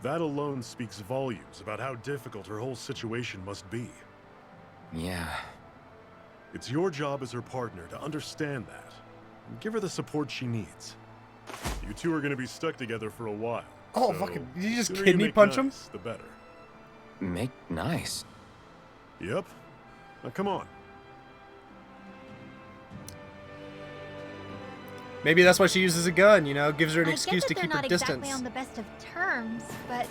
That alone speaks volumes about how difficult her whole situation must be. Yeah. It's your job as her partner to understand that, and give her the support she needs. You two are gonna be stuck together for a while. Oh, so fucking, did you just sooner kidney make punch him? nice, the better. Make nice. Yep. Now come on. Maybe that's why she uses a gun, you know, gives her an I excuse get to that keep they're her not distance. exactly on the best of terms, but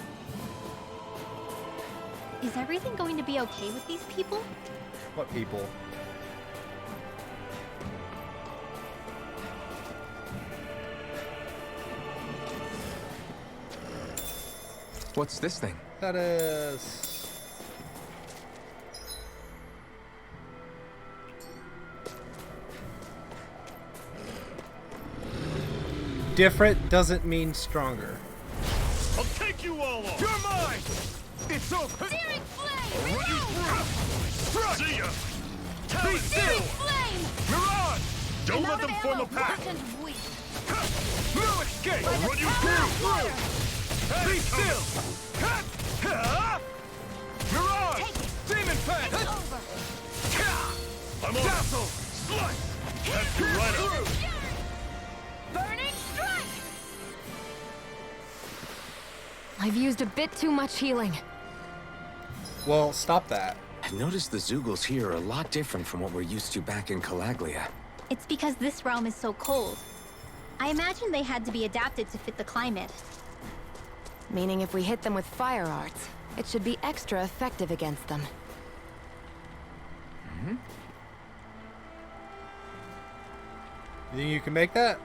is everything going to be okay with these people? What people? What's this thing? That is... Different doesn't mean stronger. I'll take you all off! You're mine! It's over! Searing flame! I'll run you through! See ya! Talon Searing still! flame! Mirage! Don't let them form a pack! No escape! I'll run you through! Be still! Mirage! Demon Fang! I'm on! Dazzle! Slice! That's you right up! Burning strike! I've used a bit too much healing. Well, stop that. I've noticed the Zeugles here are a lot different from what we're used to back in Calaglia. It's because this realm is so cold. I imagine they had to be adapted to fit the climate. Meaning if we hit them with fire arts, it should be extra effective against them. You think you can make that?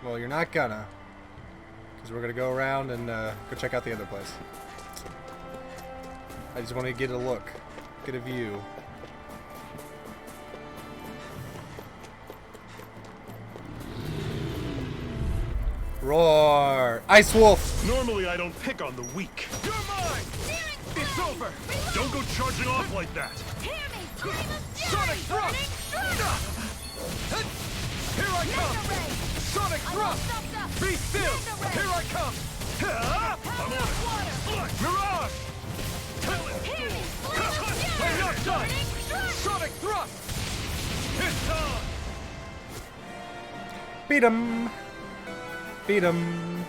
Well, you're not gonna. Because we're gonna go around and go check out the other place. I just want to get a look. Get a view. Roar! Ice Wolf! Normally I don't pick on the weak. You're mine! It's over! Don't go charging off like that! Hear me! Flame of Sonic fury! Thrust! Burning strike! Here I come! Mega ray! Sonic Thrust! Be still! Here I come! I'm on it! Mirage! Talon! Hear me! Flame of fury! I'm not done! Burning strike! Sonic Thrust! It's on! Beat him! Beat him!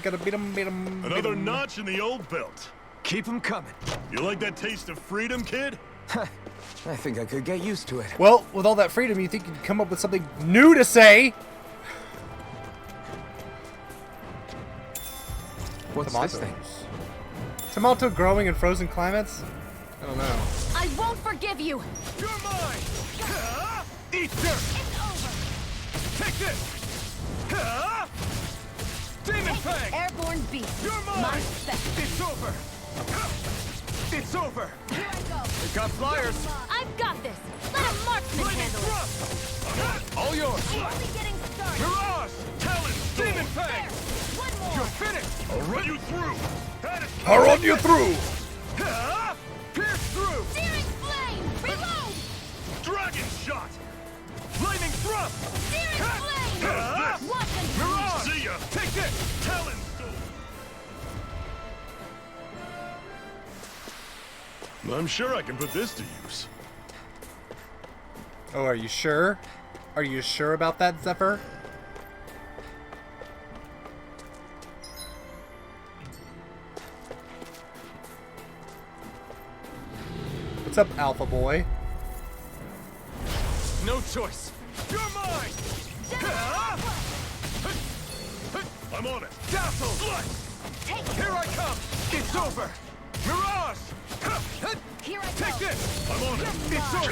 Gotta beat him, beat him. Another notch in the old belt. Keep them coming. You like that taste of freedom, kid? I think I could get used to it. Well, with all that freedom, you think you'd come up with something new to say? What's this thing? Tomato growing in frozen climates? I don't know. I won't forgive you! You're mine! Eat dirt! It's over! Take this! Demon Fang! Airborne beast. You're mine! My special. It's over! It's over! Here I go! We got flyers! I've got this! Let a marksman Lightning handle it! Thrust! All yours! I'm only getting started! Mirage! Talon! Demon Fang! There! One more! You're finished! I'll run you through! That is I'll run you through! Pierce through! Searing flame! Reload! Dragon shot! Lightning thrust! Searing flame! Watch and Mirage! See ya! Take this! Talon! I'm sure I can put this to use. Oh, are you sure? Are you sure about that, Zephyr? What's up, Alpha Boy? No choice. You're mine! I'm on it. Dazzle! Here I come! It's over! Mirage! Here I Take go. this! I'm on it! It's over!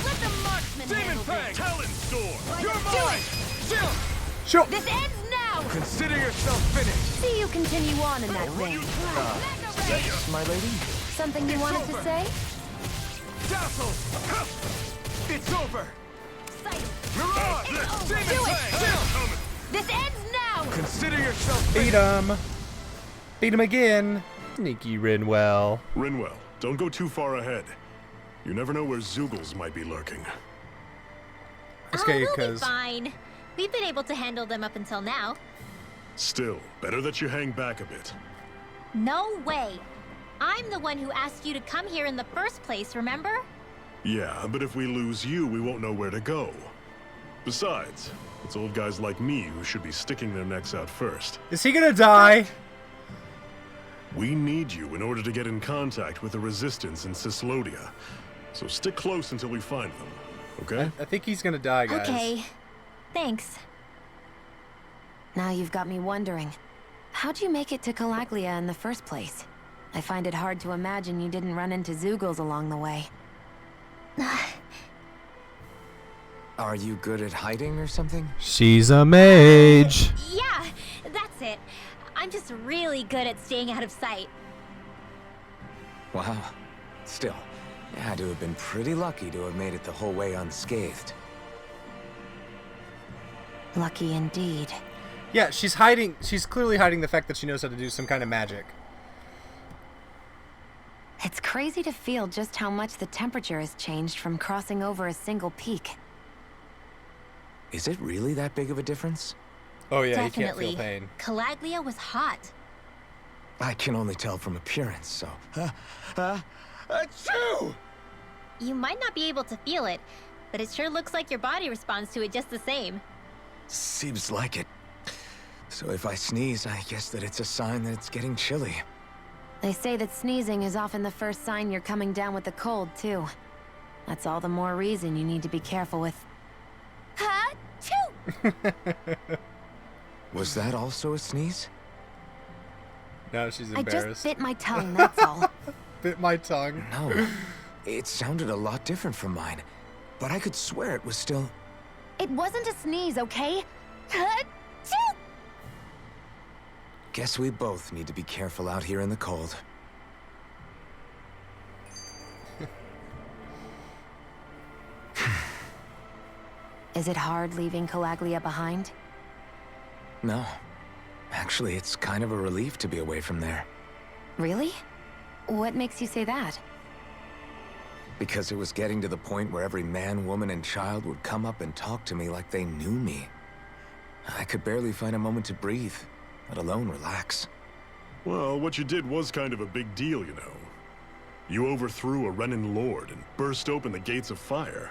Let the marksman Demon handle Fang! this. Talon Storm! You're Do mine! Chill! Sure. This ends now. Consider yourself finished! See you continue on in that Run vein. you through! Yes, my lady? Something you wanted to say? Dazzle! It's over! Sight. Mirage! It's over. Demon Do it. Fang! Chill! This ends now. Consider yourself Beat finished! him. Beat him again. Sneaky Rinwell. Rinwell, don't go too far ahead. You never know where Zoogles might be lurking. Okay, we'll be because fine. We've been able to handle them up until now. Still, better that you hang back a bit. No way. I'm the one who asked you to come here in the first place, remember? Yeah, but if we lose you, we won't know where to go. Besides, it's old guys like me who should be sticking their necks out first. is he gonna die? We need you in order to get in contact with the Resistance in Cyslodia. So stick close until we find them, okay? I think he's gonna die, guys. Okay. Thanks. Now you've got me wondering. How'd you make it to Calaglia in the first place? I find it hard to imagine you didn't run into Zoogles along the way. Are you good at hiding or something? She's a mage. Yeah, that's it. I'm just really good at staying out of sight. Wow. Still, you had to have been pretty lucky to have made it the whole way unscathed. Lucky indeed. Yeah, she's hiding. She's clearly hiding the fact that she knows how to do some kind of magic. It's crazy to feel just how much the temperature has changed from crossing over a single peak. Is it really that big of a difference? Oh yeah, Definitely. you can't feel pain. Calaglia was hot. I can only tell from appearance, so... Achoo! You might not be able to feel it, but it sure looks like your body responds to it just the same. Seems like it. So if I sneeze, I guess that it's a sign that it's getting chilly. They say that sneezing is often the first sign you're coming down with the cold, too. That's all the more reason you need to be careful with... Ha-choo! Was that also a sneeze? No, she's I embarrassed. just bit my tongue, that's all. Bit my tongue. No. It sounded a lot different from mine. But I could swear it was still... It wasn't a sneeze, okay? Ha-choo! Guess we both need to be careful out here in the cold. Is it hard leaving Calaglia behind? No. Actually, it's kind of a relief to be away from there. Really? What makes you say that? Because it was getting to the point where every man, woman, and child would come up and talk to me like they knew me. I could barely find a moment to breathe, let alone relax. Well, what you did was kind of a big deal, you know. You overthrew a Renan lord and burst open the gates of fire.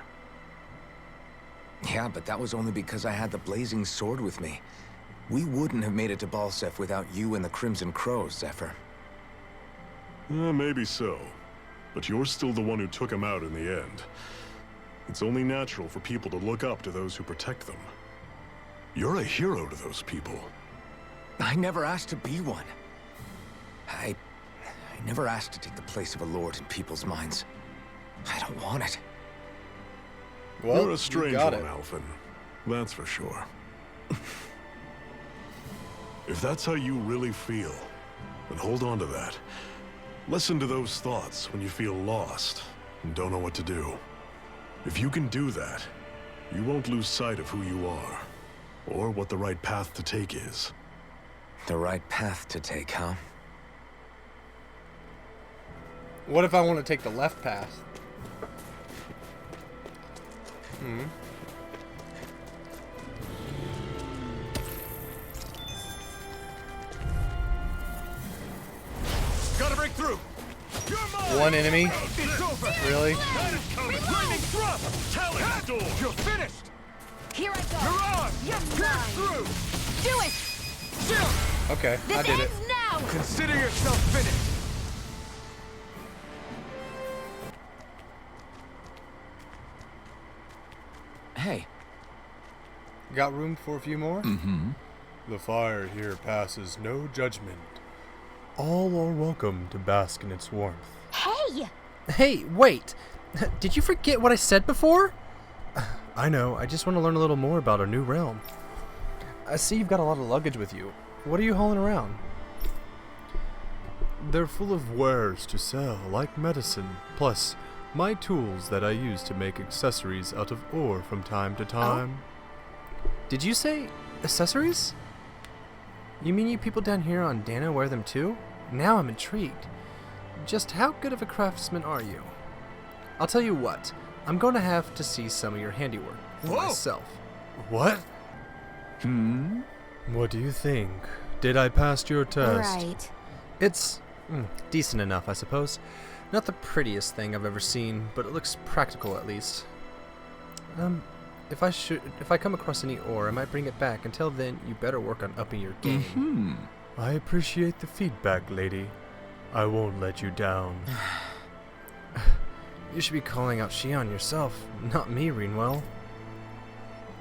Yeah, but that was only because I had the blazing sword with me. We wouldn't have made it to Balsef without you and the Crimson Crows, Zephyr. Maybe so. But you're still the one who took him out in the end. It's only natural for people to look up to those who protect them. You're a hero to those people. I never asked to be one. I never asked to take the place of a lord in people's minds. I don't want it. Well, You're a strange you got one, it. Alphen. That's for sure. If that's how you really feel, then hold on to that. Listen to those thoughts when you feel lost and don't know what to do. If you can do that, you won't lose sight of who you are, or what the right path to take is. The right path to take, huh? What if I want to take the left path? Gotta break through! You're mine! one enemy? It's over. Really? Lightning thrust. Talent door. You're finished. Here I go. You're on. You're Pierce mine. through. Do it. Shield. Okay, I This did it. ends now. Consider yourself finished. Hey. Got room for a few more? Mm-hmm. The fire here passes no judgment. All are welcome to bask in its warmth. Hey! Hey, wait! Did you forget what I said before? I know, I just want to learn a little more about our new realm. I see you've got a lot of luggage with you. What are you hauling around? They're full of wares to sell, like medicine, plus my tools that I use to make accessories out of ore from time to time. Did you say accessories? You mean you people down here on Dahna wear them too? Now I'm intrigued. Just how good of a craftsman are you? I'll tell you what, I'm going to have to see some of your handiwork for myself. What? Hmm? What do you think? Did I pass your test? Right. It's decent enough, I suppose. Not the prettiest thing I've ever seen, but it looks practical at least. If I come across any ore, I might bring it back. Until then, you better work on upping your game. Hmm. I appreciate the feedback, lady. I won't let you down. You should be calling out Shionne yourself, not me, Rinwell.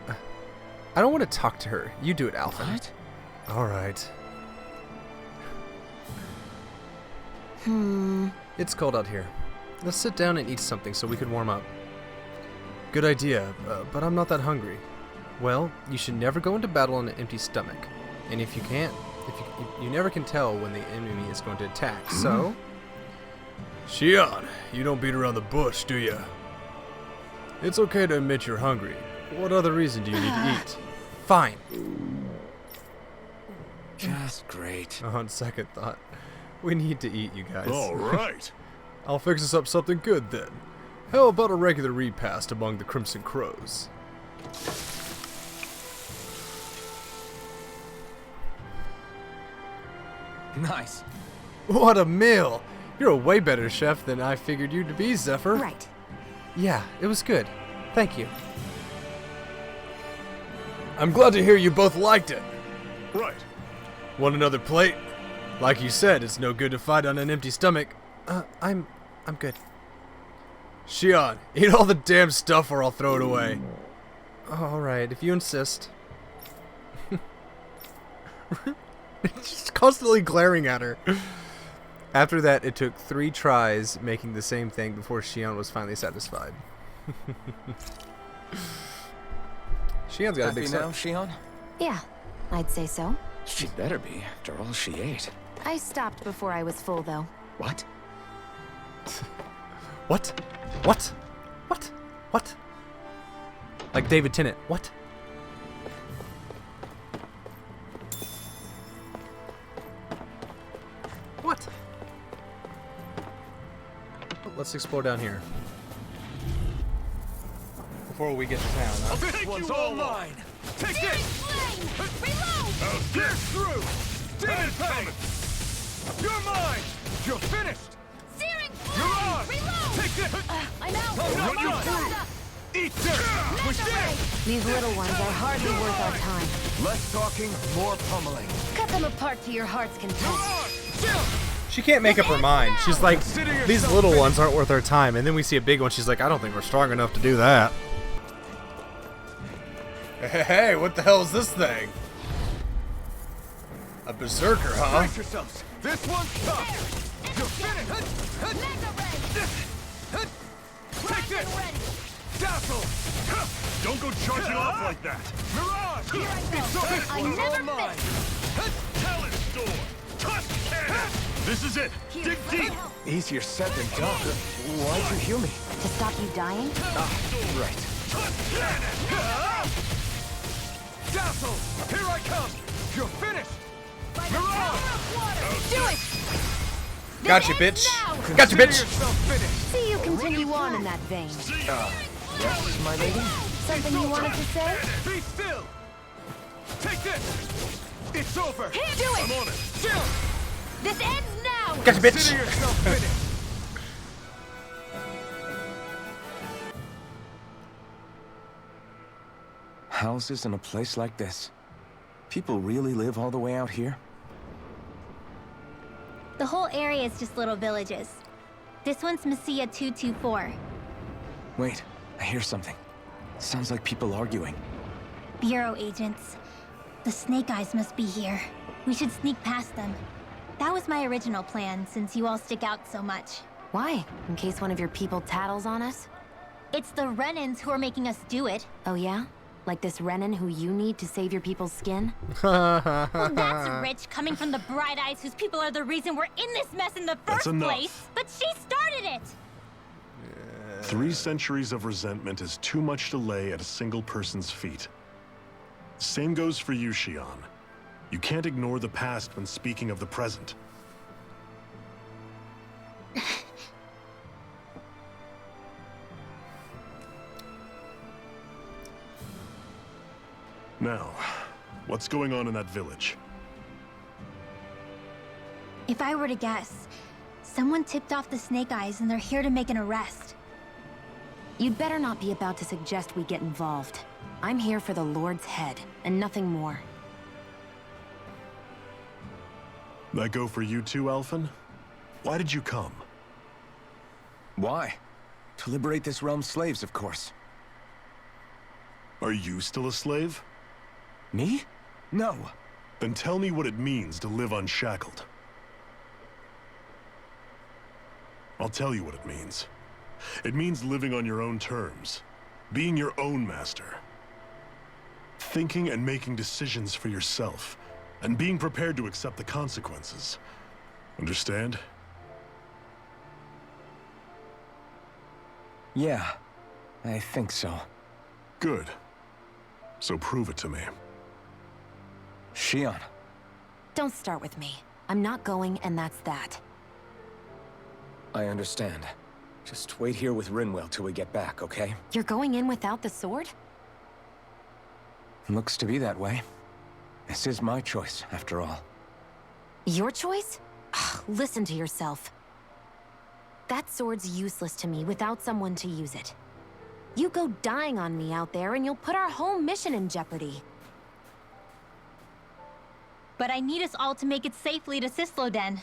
I don't want to talk to her. You do it, Alphen. What? All right. It's cold out here. Let's sit down and eat something so we could warm up. Good idea, but I'm not that hungry. Well, you should never go into battle on an empty stomach. And if you can't, you never can tell when the enemy is going to attack, so... Shionne, you don't beat around the bush, do ya? It's okay to admit you're hungry. What other reason do you need to eat? Fine. Just great. On second thought, we need to eat, you guys. All right. I'll fix us up something good then. How about a regular repast among the Crimson Crows? Nice. What a meal! You're a way better chef than I figured you to be, Zephyr. Right. Yeah, it was good. Thank you. I'm glad to hear you both liked it. Right. Want another plate? Like you said, it's no good to fight on an empty stomach. I'm good. Shionne, eat all the damn stuff or I'll throw it away. Alright, if you insist. Just constantly glaring at her. After that, it took 3 tries making the same thing before Shionne was finally satisfied. Shionne's got a big Happy now, Shionne? Yeah, I'd say so. She better be, after all she ate. I stopped before I was full, though. What? What? What? What? What? Like David Tennant. What? What? Let's explore down here. Before we get to town, huh? This one's all mine. Take this. Reload. Pierce through. Demon Fang. You're mine. You're finished. You're on. Take this. I'm out. I'll run you through. Eat dirt. Push down. These little ones are hardly worth our time. Less talking, more pummeling. Cut them apart to your heart's You're content. on. Shield. She can't make up her mind. She's like, these little ones aren't worth our time. And then we see a big one. She's like, I don't think we're strong enough to do that. Hey, what the hell is this thing? A berserker, huh? Brace yourselves. This one's tough. You're finished. Take this. Dazzle. Don't go charging off like that. Mirage. It's all mine. Talent door. Tusk cannon. This is it. Dig deep. Easier said than done. Why'd you heal me? To stop you dying? Right. Tusk cannon. Dazzle. Here I come. You're finished. Mirage. Do it! Gotcha, bitch. Gotcha, bitch. See you continue on in that vein. Yes, my lady? Something you wanted to say? Be still. Take this. It's over. Do it! I'm on it. Shield. This ends now! Gotcha, bitch. Consider yourself finished. Houses in a place like this. People really live all the way out here? The whole area is just little villages. This one's Messiah 224. Wait, I hear something. Sounds like people arguing. Bureau agents. The Snake Eyes must be here. We should sneak past them. That was my original plan, since you all stick out so much. Why? In case one of your people tattles on us? It's the Renans who are making us do it. Oh yeah? Like this Renan who you need to save your people's skin? Well, that's rich, coming from the Bright Eyes whose people are the reason we're in this mess in the first place. But she started it! 3 centuries of resentment is too much to lay at a single person's feet. Same goes for you, Shionne. You can't ignore the past when speaking of the present. Now, what's going on in that village? If I were to guess, someone tipped off the Snake Eyes and they're here to make an arrest. You'd better not be about to suggest we get involved. I'm here for the Lord's head, and nothing more. That go for you too, Alphen? Why did you come? Why? To liberate this realm's slaves, of course. Are you still a slave? Me? No. Then tell me what it means to live unshackled. I'll tell you what it means. It means living on your own terms, being your own master, thinking and making decisions for yourself, and being prepared to accept the consequences. Understand? Yeah, I think so. Good. So prove it to me. Shionne. Don't start with me. I'm not going, and that's that. I understand. Just wait here with Rinwell till we get back, okay? You're going in without the sword? Looks to be that way. This is my choice, after all. Your choice? Listen to yourself. That sword's useless to me without someone to use it. You go dying on me out there and you'll put our whole mission in jeopardy. But I need us all to make it safely to Cyslodia.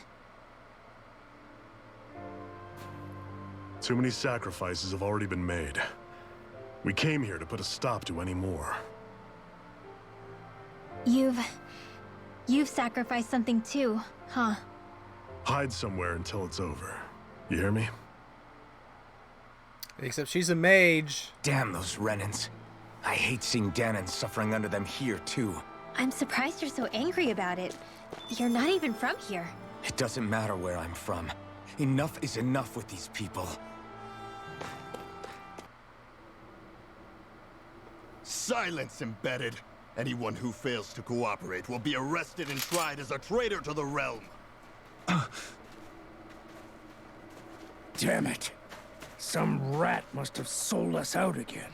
Too many sacrifices have already been made. We came here to put a stop to any more. You've sacrificed something too, huh? Hide somewhere until it's over. You hear me? Except she's a mage. Damn those Renans. I hate seeing Dahnas suffering under them here, too. I'm surprised you're so angry about it. You're not even from here. It doesn't matter where I'm from. Enough is enough with these people. Silence, embedded. Anyone who fails to cooperate will be arrested and tried as a traitor to the realm. Damn it. Some rat must have sold us out again.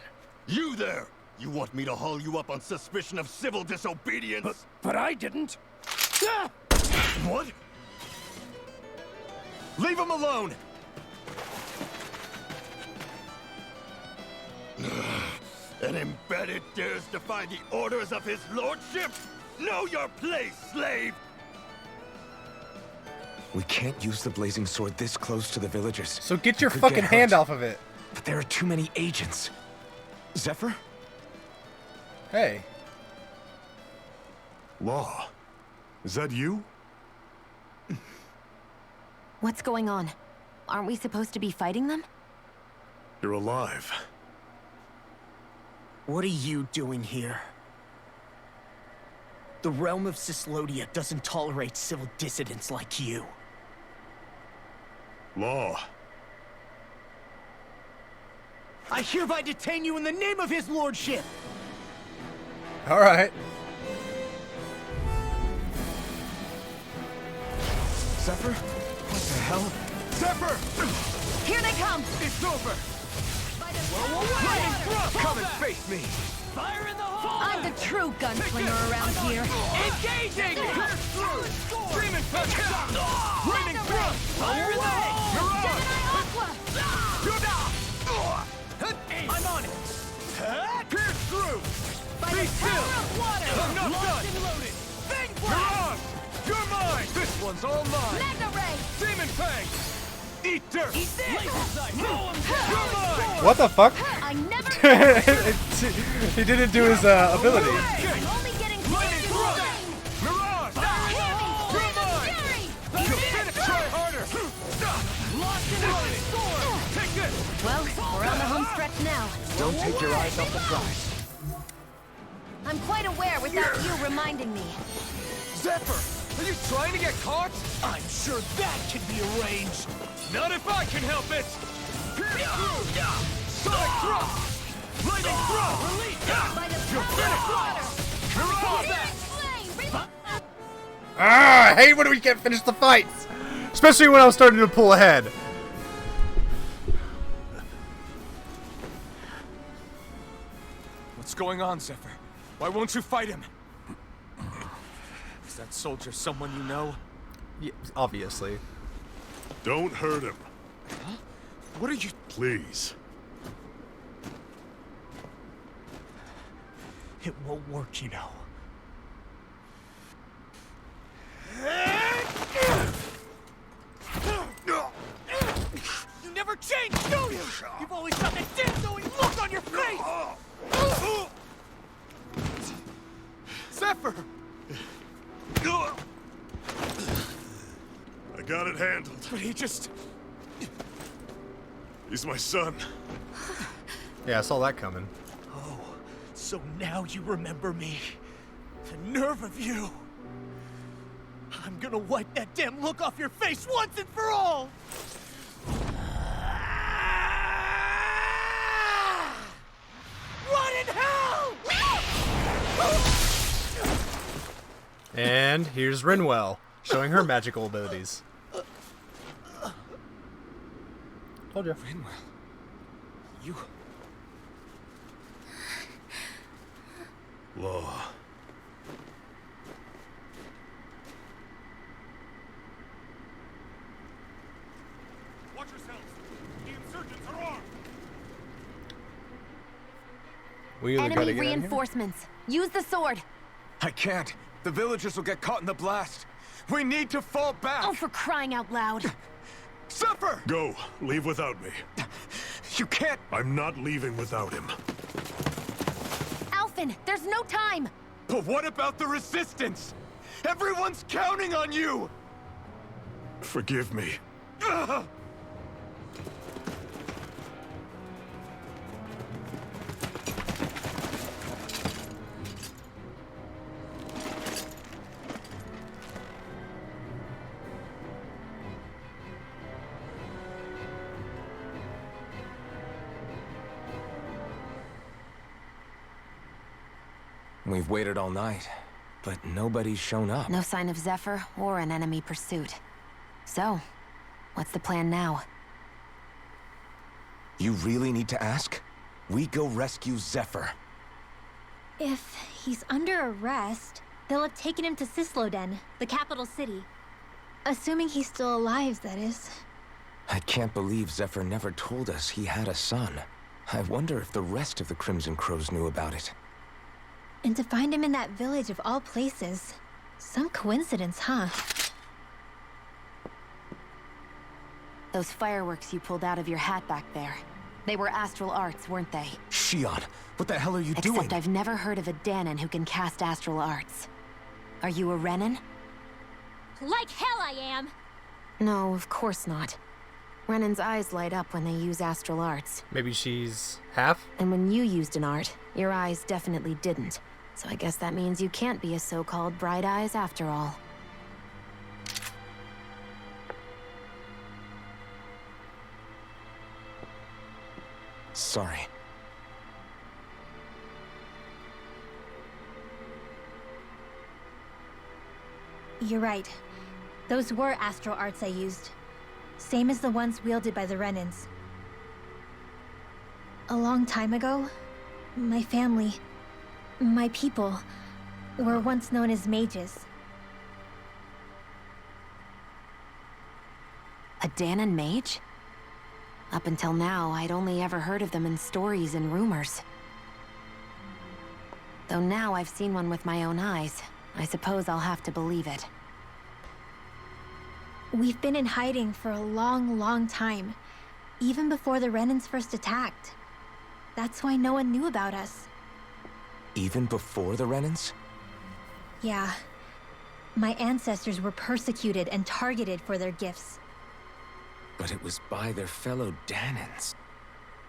You there! You want me to haul you up on suspicion of civil disobedience? But I didn't. Ah! What? Leave him alone! An embedded dares defy the orders of his lordship? Know your place, slave! We can't use the blazing sword this close to the villagers. So get your Could fucking get hand hurt. off of it. But there are too many agents. Zephyr? Hey. Law. Is that you? What's going on? Aren't we supposed to be fighting them? You're alive. What are you doing here? The realm of Cyslodia doesn't tolerate civil dissidents like you. Law. I hereby detain you in the name of his lordship! All right. Zephyr? What the hell? Zephyr! Here they come! It's over! Come and face me! Fire in the hole! I'm the true gunslinger around here. Engaging! Screaming punch! Raining thrust! Fire in the hole! Gemini Aqua! I'm on it! Pierce through! Be still! I'm not done! Mirage! You're mine! This one's all mine! Magna Ray! Demon Fang! Eat dirt! Eat this! You're mine! What the fuck? I never He didn't do his ability. I'm only getting Lightning Thrust! Mirage! You're mine! You finna try harder! Lost in lightning! Take this! Well, we're on the home stretch now. Don't take your eyes off the prize. I'm quite aware without you reminding me. Zephyr! Are you trying to get caught? I'm sure that can be arranged. Not if I can help it! Sonic Thrust! Lightning Thrust! by the You're power finished! Mirage! Ah, I hate when we can't finish the fights, especially when I'm starting to pull ahead. What's going on, Zephyr? Why won't you fight him? Is that soldier someone you know? Yeah, obviously. Don't hurt him, Huh? What are you... please. It won't work, you know. You never change, do you? You've always got that damn-knowing look on your face! Zephyr! I got it handled. But he just... He's my son. Yeah, I saw that coming. Oh, so now you remember me. The nerve of you. I'm gonna wipe that damn look off your face once and for all! Run in hell! And here's Rinwell, showing her magical abilities. Told you. Rinwell. You... Law. Watch yourselves! The insurgents are armed! We either gotta Enemy get out of here. reinforcements. Use the sword. I can't. The villagers will get caught in the blast. We need to fall back. Oh, for crying out loud. Zephyr! Go. Leave without me. You can't... I'm not leaving without him. Alphen, there's no time. But what about the resistance? Everyone's counting on you! Forgive me. Ugh! We've waited all night, but nobody's shown up. No sign of Zephyr or an enemy pursuit. So, what's the plan now? You really need to ask? We go rescue Zephyr. If he's under arrest, they'll have taken him to Cyslodia, the capital city. Assuming he's still alive, that is. I can't believe Zephyr never told us he had a son. I wonder if the rest of the Crimson Crows knew about it. And to find him in that village of all places. Some coincidence, huh? Those fireworks you pulled out of your hat back there. They were astral arts, weren't they? Shionne, what the hell are you doing? Except I've never heard of a Dahnan who can cast astral arts. Are you a Renan? Like hell I am! No, of course not. Renan's eyes light up when they use astral arts. Maybe she's half? And when you used an art, your eyes definitely didn't. So I guess that means you can't be a so-called bright eyes after all. Sorry. You're right. Those were astral arts I used. Same as the ones wielded by the Renans. A long time ago, my family, my people, were once known as mages. A Dahnan mage? Up until now, I'd only ever heard of them in stories and rumors. Though now I've seen one with my own eyes, I suppose I'll have to believe it. We've been in hiding for a long, long time. Even before the Renans first attacked. That's why no one knew about us. Even before the Renans? Yeah. My ancestors were persecuted and targeted for their gifts. But it was by their fellow Dahnans.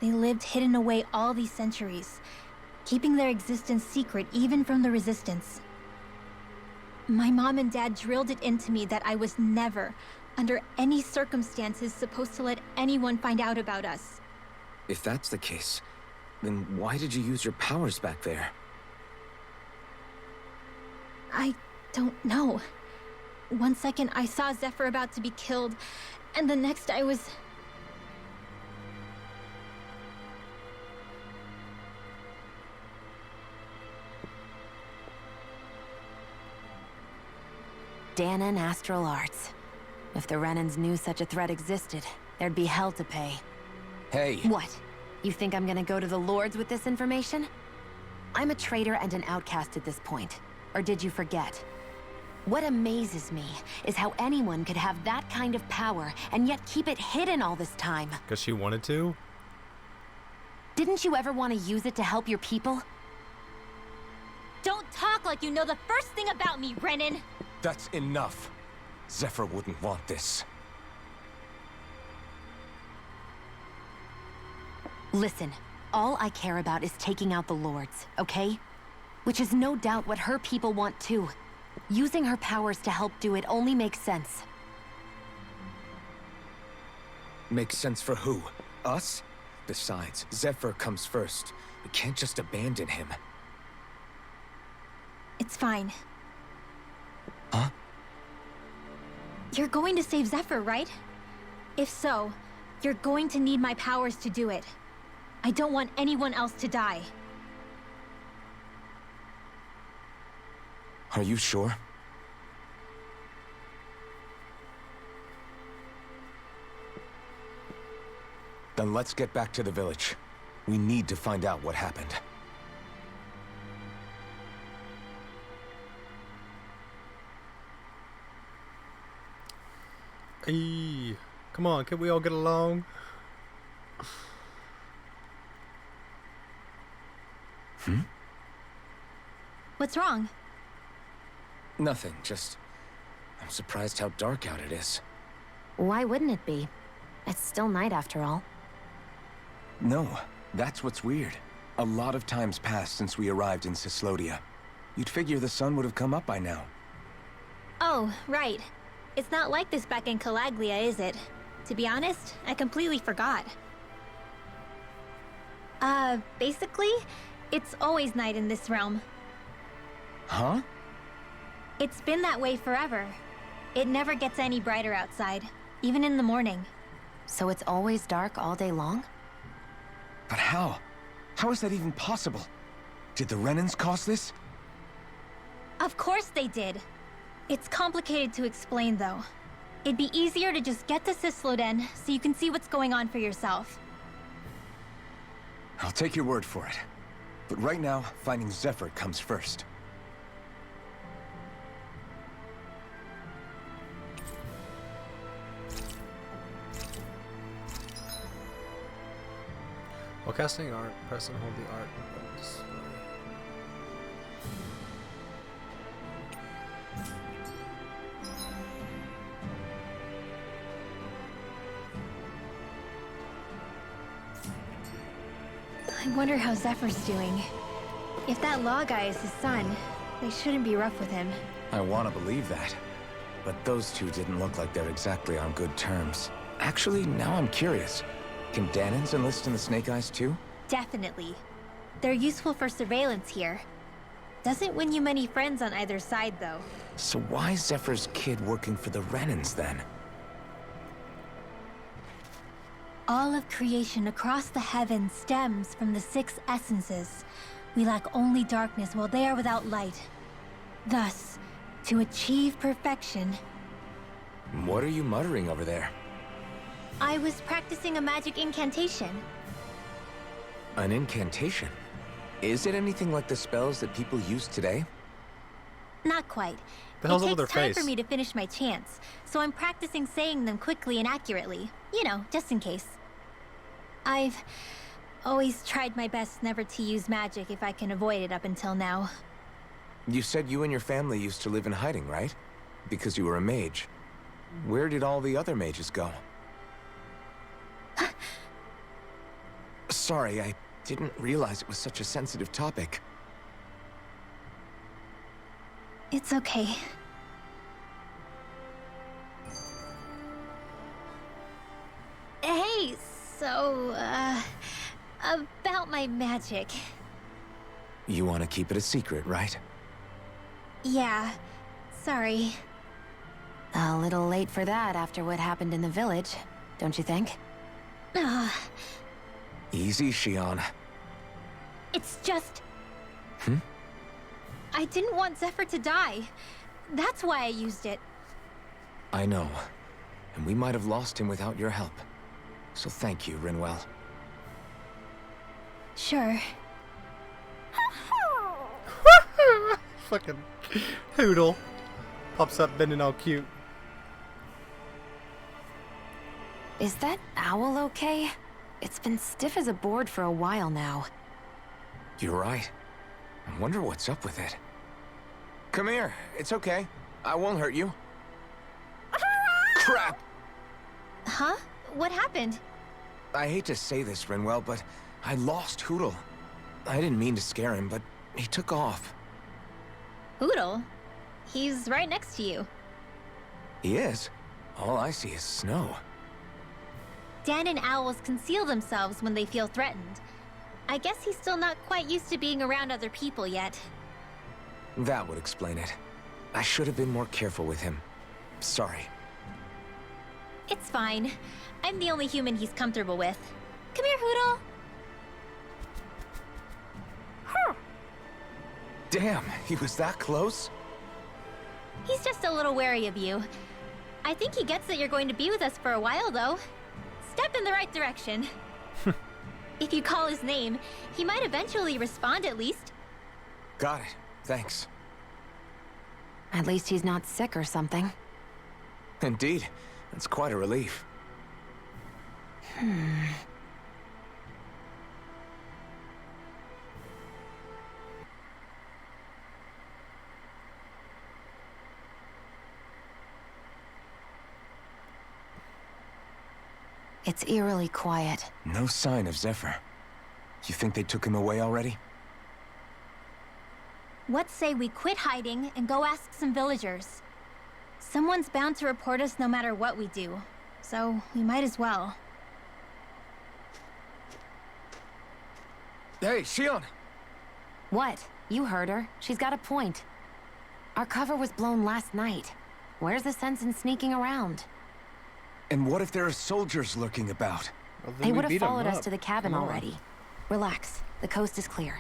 They lived hidden away all these centuries, keeping their existence secret even from the Resistance. My mom and dad drilled it into me that I was never, under any circumstances, supposed to let anyone find out about us. If that's the case, then why did you use your powers back there? I don't know. One second I saw Zephyr about to be killed, and the next I was... Dahnan Astral Arts. If the Renans knew such a threat existed, there'd be hell to pay. Hey! What? You think I'm gonna go to the Lords with this information? I'm a traitor and an outcast at this point. Or did you forget? What amazes me is how anyone could have that kind of power and yet keep it hidden all this time. Because she wanted to? Didn't you ever want to use it to help your people? Don't talk like you know the first thing about me, Renan! That's enough. Zephyr wouldn't want this. Listen, all I care about is taking out the Lords, okay? Which is no doubt what her people want too. Using her powers to help do it only makes sense. Makes sense for who? Us? Besides, Zephyr comes first. We can't just abandon him. It's fine. Huh? You're going to save Zephyr, right? If so, you're going to need my powers to do it. I don't want anyone else to die. Are you sure? Then let's get back to the village. We need to find out what happened. Hey, come on, can we all get along? What's wrong? Nothing, just... I'm surprised how dark out it is. Why wouldn't it be? It's still night after all. No, that's what's weird. A lot of time's passed since we arrived in Cyslodia. You'd figure the sun would have come up by now. Oh, right. It's not like this back in Calaglia, is it? To be honest, I completely forgot. Basically, it's always night in this realm. Huh? It's been that way forever. It never gets any brighter outside, even in the morning. So it's always dark all day long? But how? How is that even possible? Did the Renans cause this? Of course they did. It's complicated to explain, though. It'd be easier to just get to Cyslodia so you can see what's going on for yourself. I'll take your word for it. But right now, finding Zephyr comes first. While casting art, press and hold the art. I wonder how Zephyr's doing. If that law guy is his son, they shouldn't be rough with him. I want to believe that. But those two didn't look like they're exactly on good terms. Actually, now I'm curious. Can Dahnans enlist in the Snake Eyes too? Definitely. They're useful for surveillance here. Doesn't win you many friends on either side, though. So why is Zephyr's kid working for the Renans then? All of creation across the heavens stems from the 6 essences. We lack only darkness while they are without light. Thus, to achieve perfection... What are you muttering over there? I was practicing a magic incantation. An incantation? Is it anything like the spells that people use today? Not quite. The hell's it over their takes time face? for me to finish my chants, so I'm practicing saying them quickly and accurately. You know, just in case. I've always tried my best never to use magic if I can avoid it up until now. You said you and your family used to live in hiding, right? Because you were a mage. Where did all the other mages go? Sorry, I didn't realize it was such a sensitive topic. It's okay. Hey, so, about my magic. You want to keep it a secret, right? Yeah, sorry. A little late for that after what happened in the village, don't you think? Easy, Shionne. It's just... Hmm? I didn't want Zephyr to die. That's why I used it. I know. And we might have lost him without your help. So thank you, Rinwell. Sure. Fucking Hoodle. Pops up bending all cute. Is that owl okay? It's been stiff as a board for a while now. You're right. I wonder what's up with it. Come here. It's okay. I won't hurt you. Crap! Huh? What happened? I hate to say this, Rinwell, but I lost Hoodle. I didn't mean to scare him, but he took off. Hoodle? He's right next to you. He is? All I see is snow. Dan and owls conceal themselves when they feel threatened. I guess he's still not quite used to being around other people yet. That would explain it. I should have been more careful with him. Sorry. It's fine. I'm the only human he's comfortable with. Come here, Hoodle. Damn, he was that close? He's just a little wary of you. I think he gets that you're going to be with us for a while, though. Step in the right direction. If you call his name, he might eventually respond at least. Got it. Thanks. At least he's not sick or something. Indeed. That's quite a relief. It's eerily quiet. No sign of Zephyr. You think they took him away already? What say we quit hiding and go ask some villagers? Someone's bound to report us no matter what we do, so we might as well. Hey, Shionne! What? You heard her. She's got a point. Our cover was blown last night. Where's the sense in sneaking around? And what if there are soldiers lurking about? Well, then They we would have beat 'em followed us up. to the cabin Come on. already. Relax. The coast is clear.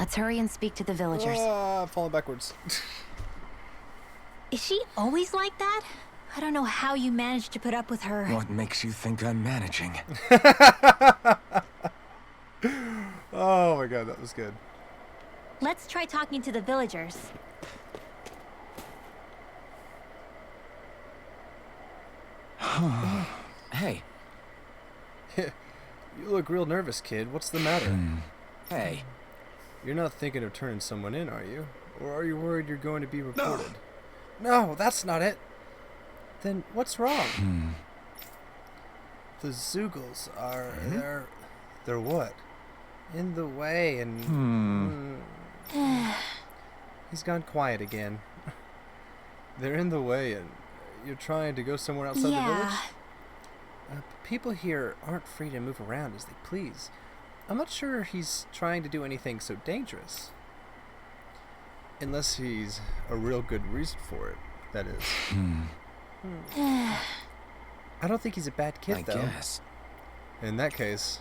Let's hurry and speak to the villagers. Falling backwards. Is she always like that? I don't know how you managed to put up with her. What makes you think I'm managing? Oh my god, that was good. Let's try talking to the villagers. Hey. You look real nervous, kid. What's the matter? Hey. You're not thinking of turning someone in, are you? Or are you worried you're going to be reported? No, that's not it. Then what's wrong? The Zoogles are... They're what? In the way and... He's gone quiet again. They're in the way and you're trying to go somewhere outside the village? People here aren't free to move around as they please. I'm not sure he's trying to do anything so dangerous. Unless he's a real good reason for it, that is. I don't think he's a bad kid, though. I guess. In that case...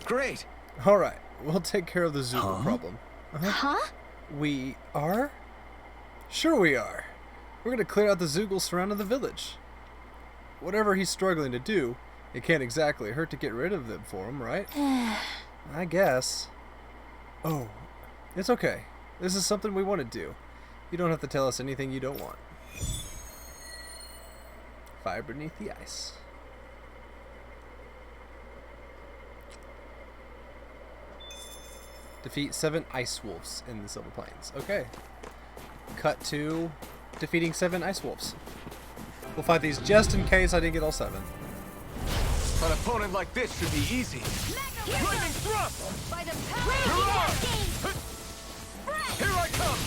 Great! Alright, we'll take care of the Zoogle problem. Huh? We are? Sure we are. We're gonna clear out the Zoogles surrounding the village. Whatever he's struggling to do, it can't exactly hurt to get rid of them for him, right? I guess. Oh, it's okay. This is something we want to do. You don't have to tell us anything you don't want. Fire beneath the ice. Defeat 7 ice wolves in the Silver Plains. Okay. Cut to defeating 7 ice wolves. We'll fight these just in case I didn't get all 7. An opponent like this should be easy. Lightning thrust! By the Mirage! Here I come!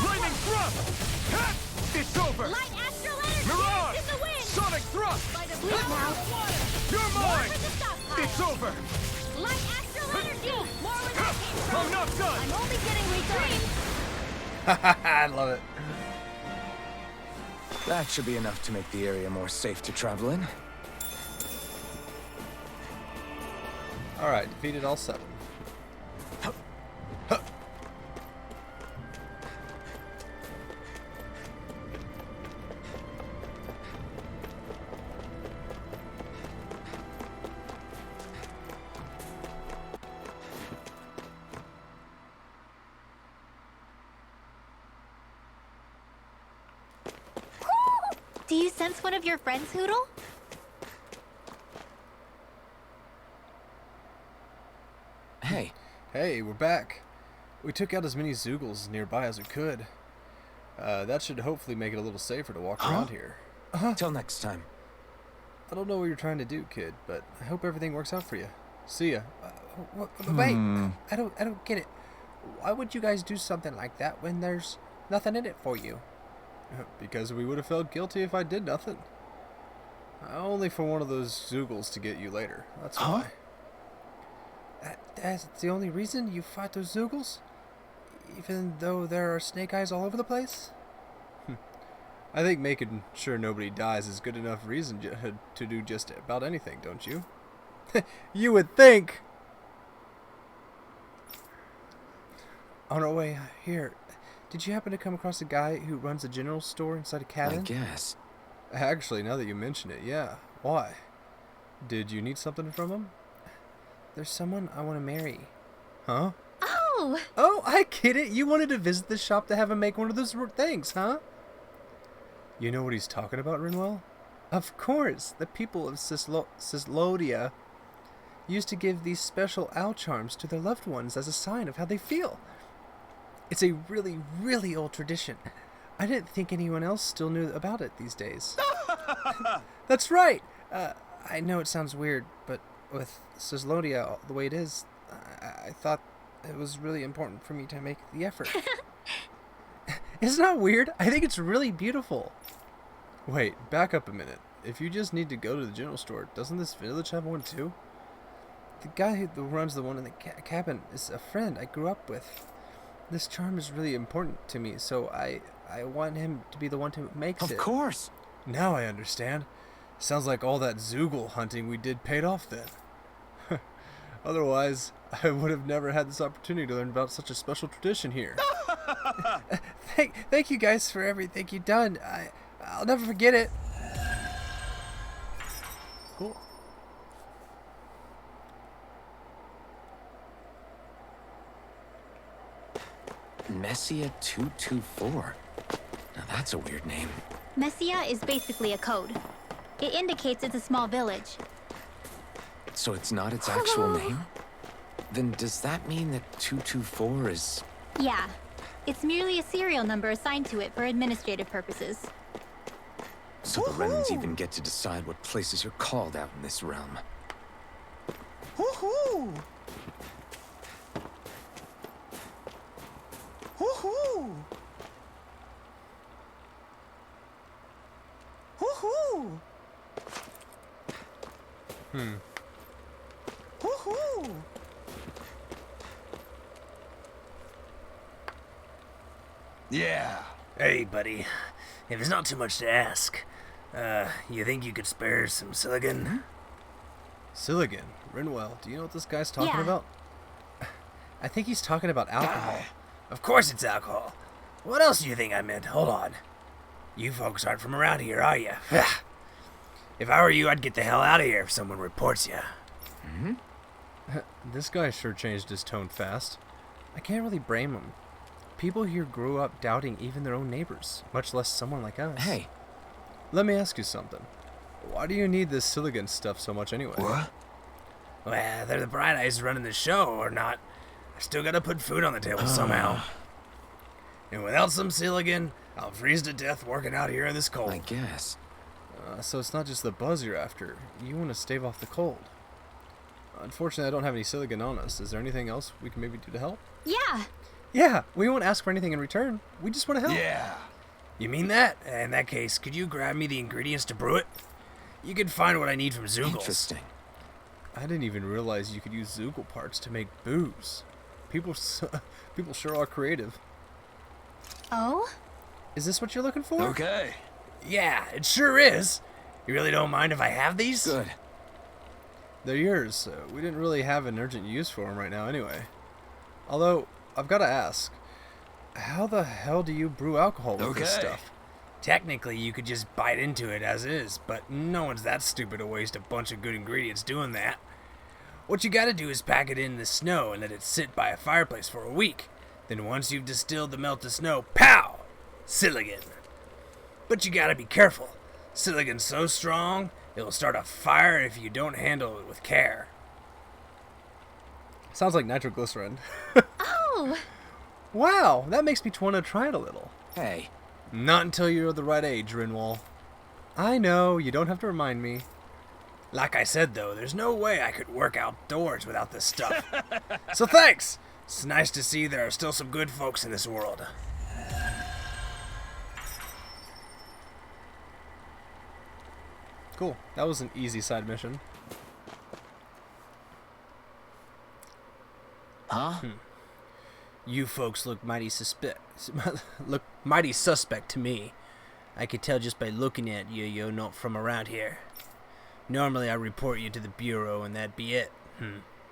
Lightning thrust! It's over. Light astral energy Mirage! in the wind! Sonic thrust! By the fleet now. You're mine! For the stockpile. It's over! Light astral energy! More where that came from! I'm not done! I'm only getting retreat! I love it. That should be enough to make the area more safe to travel in. Alright, defeated all 7. Do you sense one of your friends, Hoodle? Hey. Hey, we're back. We took out as many Zoogles nearby as we could. That should hopefully make it a little safer to walk around here. Till next time. I don't know what you're trying to do, kid, but I hope everything works out for you. See ya. Wait, I don't get it. Why would you guys do something like that when there's nothing in it for you? Because we would have felt guilty if I did nothing. Only for one of those Zoogles to get you later. That's why. That's the only reason you fought those Zoogles? Even though there are snake eyes all over the place? I think making sure nobody dies is good enough reason to do just about anything, don't you? You would think! On our way here, did you happen to come across a guy who runs a general store inside a cabin? I guess. Actually, now that you mention it, yeah. Why? Did you need something from him? There's someone I want to marry. Huh? Oh! Oh, I get it. You wanted to visit the shop to have him make one of those things, huh? You know what he's talking about, Rinwell? Of course. The people of Cyslodia used to give these special owl charms to their loved ones as a sign of how they feel. It's a really, really old tradition. I didn't think anyone else still knew about it these days. That's right. I know it sounds weird, but with Cyslodia the way it is, I thought it was really important for me to make the effort. Isn't that weird? I think it's really beautiful. Wait, back up a minute. If you just need to go to the general store, doesn't this village have one too? The guy who runs the one in the cabin is a friend I grew up with. This charm is really important to me, so I want him to be the one who makes it. Of course. Now I understand. Sounds like all that Zoogle hunting we did paid off then. Otherwise, I would have never had this opportunity to learn about such a special tradition here. Thank you guys for everything you've done. I'll never forget it. Cool. Messia 224. Now that's a weird name. Messia is basically a code. It indicates it's a small village. So it's not its actual name? Then does that mean that 224 is... Yeah. It's merely a serial number assigned to it for administrative purposes. So the Renans even get to decide what places are called out in this realm. Woohoo! Woohoo! Woohoo! Woohoo! Yeah. Hey, buddy. If it's not too much to ask, you think you could spare some Silicon? Silicon? Rinwell, do you know what this guy's talking Yeah. about? I think he's talking about alcohol. Of course it's alcohol. What else do you think I meant? Hold on. You folks aren't from around here, are you? If I were you, I'd get the hell out of here if someone reports you. This guy sure changed his tone fast. I can't really blame him. People here grew up doubting even their own neighbors, much less someone like us. Hey. Let me ask you something. Why do you need this Silicon stuff so much anyway? What? Well, they're the bright eyes running the show or not. I still gotta put food on the table somehow. And without some Silicon, I'll freeze to death working out here in this cold. I guess. So it's not just the buzz you're after. You want to stave off the cold. Unfortunately, I don't have any Silicon on us. Is there anything else we can maybe do to help? Yeah. Yeah, we won't ask for anything in return. We just want to help. Yeah. You mean that? In that case, could you grab me the ingredients to brew it? You can find what I need from Zoogles. Interesting. I didn't even realize you could use Zoogle parts to make booze. People sure are creative. Oh? Is this what you're looking for? Okay. Yeah, it sure is. You really don't mind if I have these? Good. They're yours. We didn't really have an urgent use for them right now anyway. Although, I've got to ask, how the hell do you brew alcohol with this stuff? Technically, you could just bite into it as is, but no one's that stupid to waste a bunch of good ingredients doing that. What you gotta do is pack it in the snow and let it sit by a fireplace for a week. Then once you've distilled the melted snow, pow! Silicon. But you gotta be careful. Silicon's so strong, it'll start a fire if you don't handle it with care. Sounds like nitroglycerin. Oh! Wow, that makes me want to try it a little. Hey. Not until you're the right age, Rinwell. I know, you don't have to remind me. Like I said, though, there's no way I could work outdoors without this stuff. So thanks! It's nice to see there are still some good folks in this world. Cool. That was an easy side mission. Huh? You folks look mighty suspect to me. I could tell just by looking at you you're not from around here. Normally I report you to the Bureau and that'd be it.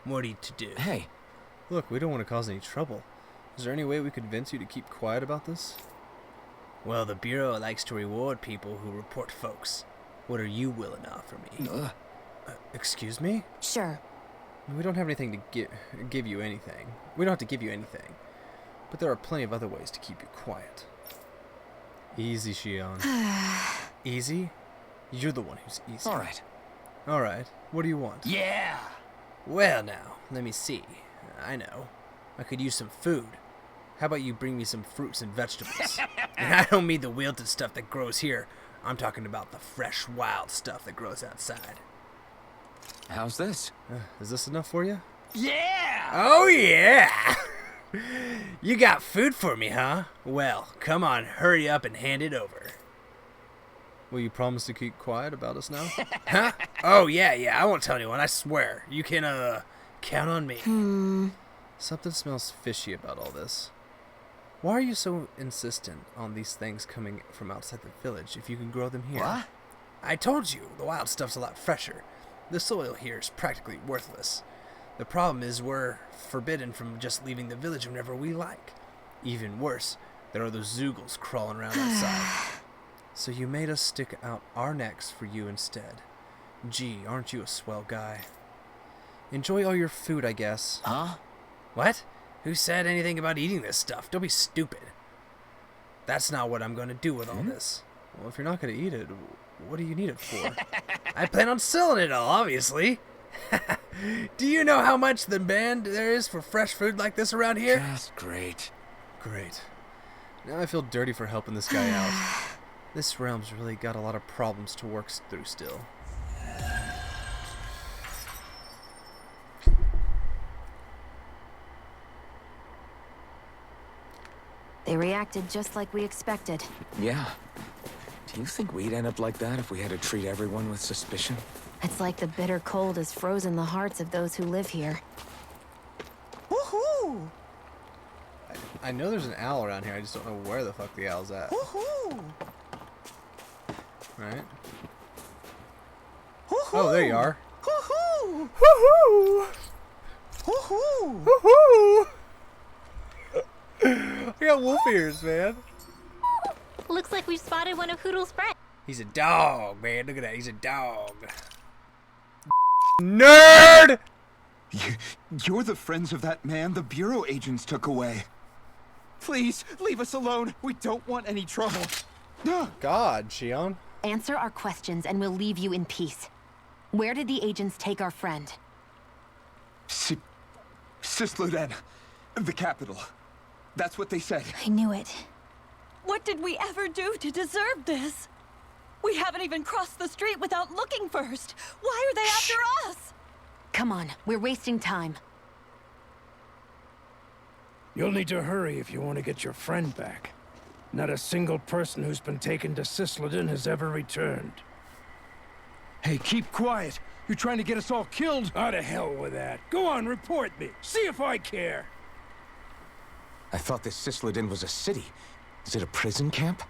What are you to do? Hey. Look, we don't want to cause any trouble. Is there any way we could convince you to keep quiet about this? Well, the Bureau likes to reward people who report folks. What are you willing to offer me? Excuse me? Sure. We don't have anything to give you anything. We don't have to give you anything. But there are plenty of other ways to keep you quiet. Easy, Shionne. Easy? You're the one who's easy. Alright. Alright. What do you want? Yeah! Well now, let me see. I know. I could use some food. How about you bring me some fruits and vegetables? And I don't mean the wilted stuff that grows here. I'm talking about the fresh, wild stuff that grows outside. How's this? Is this enough for you? Yeah! Oh yeah! You got food for me, huh? Well, come on, hurry up and hand it over. Will you promise to keep quiet about us now? Huh? Oh yeah, I won't tell anyone, I swear. You can, count on me. Something smells fishy about all this. Why are you so insistent on these things coming from outside the village if you can grow them here? What? I told you, the wild stuff's a lot fresher. The soil here is practically worthless. The problem is we're forbidden from just leaving the village whenever we like. Even worse, there are those Zoogles crawling around outside. So you made us stick out our necks for you instead. Gee, aren't you a swell guy? Enjoy all your food, I guess. Huh? What? Who said anything about eating this stuff? Don't be stupid. That's not what I'm going to do with all this. Well, if you're not going to eat it, what do you need it for? I plan on selling it all, obviously. Do you know how much the demand there is for fresh food like this around here? Just great. Great. Now I feel dirty for helping this guy out. This realm's really got a lot of problems to work through still. They reacted just like we expected. Yeah. Do you think we'd end up like that if we had to treat everyone with suspicion? It's like the bitter cold has frozen the hearts of those who live here. Woohoo! I know there's an owl around here, I just don't know where the fuck the owl's at. Woohoo! Right? Woohoo! Oh, there you are. Woohoo! Woohoo! Woohoo! Woohoo! I got wolf ears, man. Looks like we've spotted one of Hoodle's friends. He's a dog, man. Look at that. He's a dog. Nerd! You're the friends of that man the Bureau agents took away. Please, leave us alone. We don't want any trouble. God, Shionne. Answer our questions and we'll leave you in peace. Where did the agents take our friend? Cyslodia, the capital. That's what they said. I knew it. What did we ever do to deserve this? We haven't even crossed the street without looking first. Why are they after us? Come on, we're wasting time. You'll need to hurry if you want to get your friend back. Not a single person who's been taken to Cyslodia has ever returned. Hey, keep quiet. You're trying to get us all killed? Out of hell with that. Go on, report me. See if I care. I thought this Cyslodia was a city. Is it a prison camp?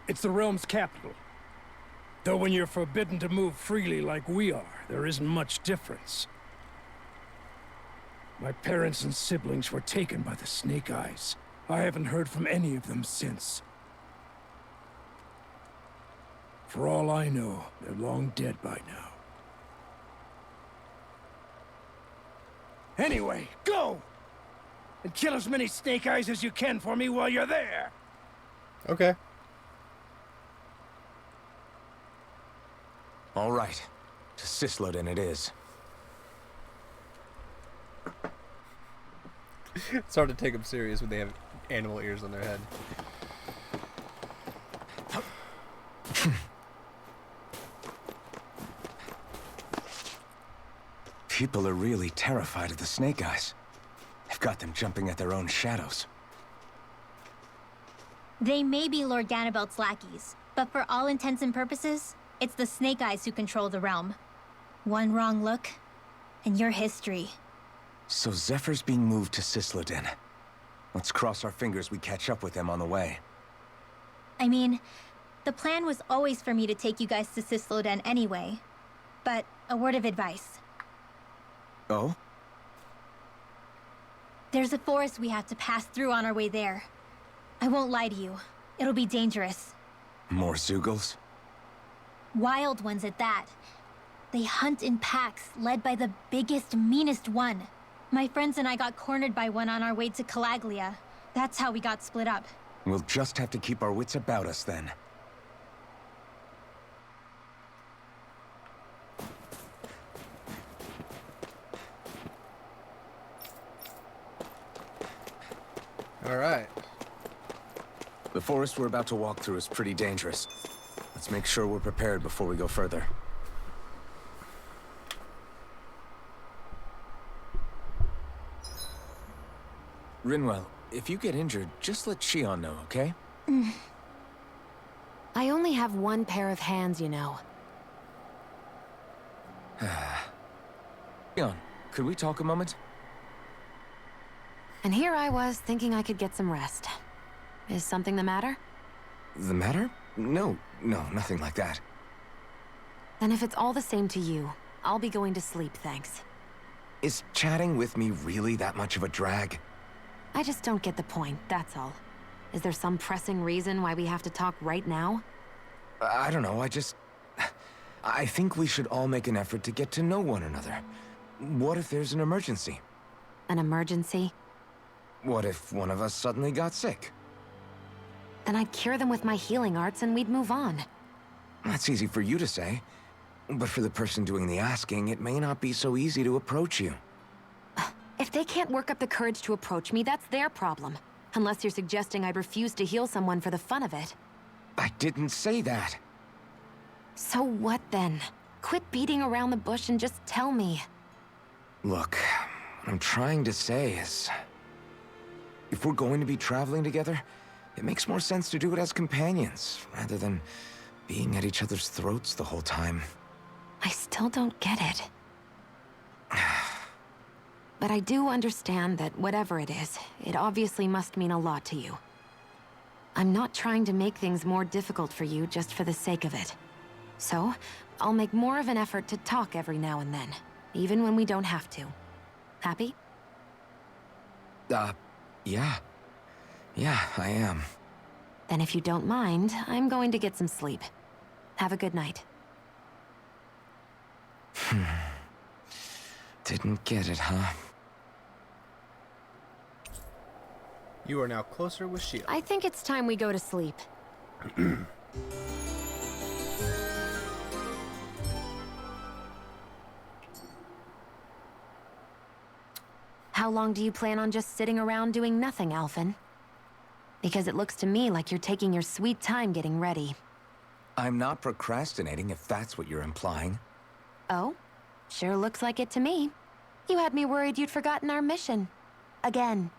It's the realm's capital. Though when you're forbidden to move freely like we are, there isn't much difference. My parents and siblings were taken by the Snake Eyes. I haven't heard from any of them since. For all I know, they're long dead by now. Anyway, go! And kill as many Snake Eyes as you can for me while you're there! Okay. All right. To Cyslodia it is. It's hard to take them serious when they have animal ears on their head. People are really terrified of the Snake Eyes. They've got them jumping at their own shadows. They may be Lord Ganabelt's lackeys, but for all intents and purposes, it's the Snake Eyes who control the realm. One wrong look, and your history. So Zephyr's being moved to Cyslodia. Let's cross our fingers we catch up with them on the way. I mean, the plan was always for me to take you guys to Cyslodia anyway. But a word of advice. Oh? There's a forest we have to pass through on our way there. I won't lie to you. It'll be dangerous. More Zeugles? Wild ones at that. They hunt in packs, led by the biggest, meanest one. My friends and I got cornered by one on our way to Calaglia. That's how we got split up. We'll just have to keep our wits about us then. All right. The forest we're about to walk through is pretty dangerous. Let's make sure we're prepared before we go further. Rinwell, if you get injured, just let Shionne know, okay? I only have one pair of hands, you know. Shionne, could we talk a moment? And here I was, thinking I could get some rest. Is something the matter? The matter? No, nothing like that. Then if it's all the same to you, I'll be going to sleep, thanks. Is chatting with me really that much of a drag? I just don't get the point, that's all. Is there some pressing reason why we have to talk right now? I don't know, I think we should all make an effort to get to know one another. What if there's an emergency? An emergency? What if one of us suddenly got sick? Then I'd cure them with my healing arts and we'd move on. That's easy for you to say. But for the person doing the asking, it may not be so easy to approach you. If they can't work up the courage to approach me, that's their problem. Unless you're suggesting I'd refuse to heal someone for the fun of it. I didn't say that. So what then? Quit beating around the bush and just tell me. Look, what I'm trying to say is... if we're going to be traveling together, it makes more sense to do it as companions, rather than being at each other's throats the whole time. I still don't get it. But I do understand that whatever it is, it obviously must mean a lot to you. I'm not trying to make things more difficult for you just for the sake of it. So, I'll make more of an effort to talk every now and then, even when we don't have to. Happy? Yeah. Yeah, I am. Then if you don't mind, I'm going to get some sleep. Have a good night. Didn't get it, huh? You are now closer with Shionne. I think it's time we go to sleep. How long do you plan on just sitting around doing nothing, Alphen? Because it looks to me like you're taking your sweet time getting ready. I'm not procrastinating, if that's what you're implying. Oh? Sure looks like it to me. You had me worried you'd forgotten our mission. Again.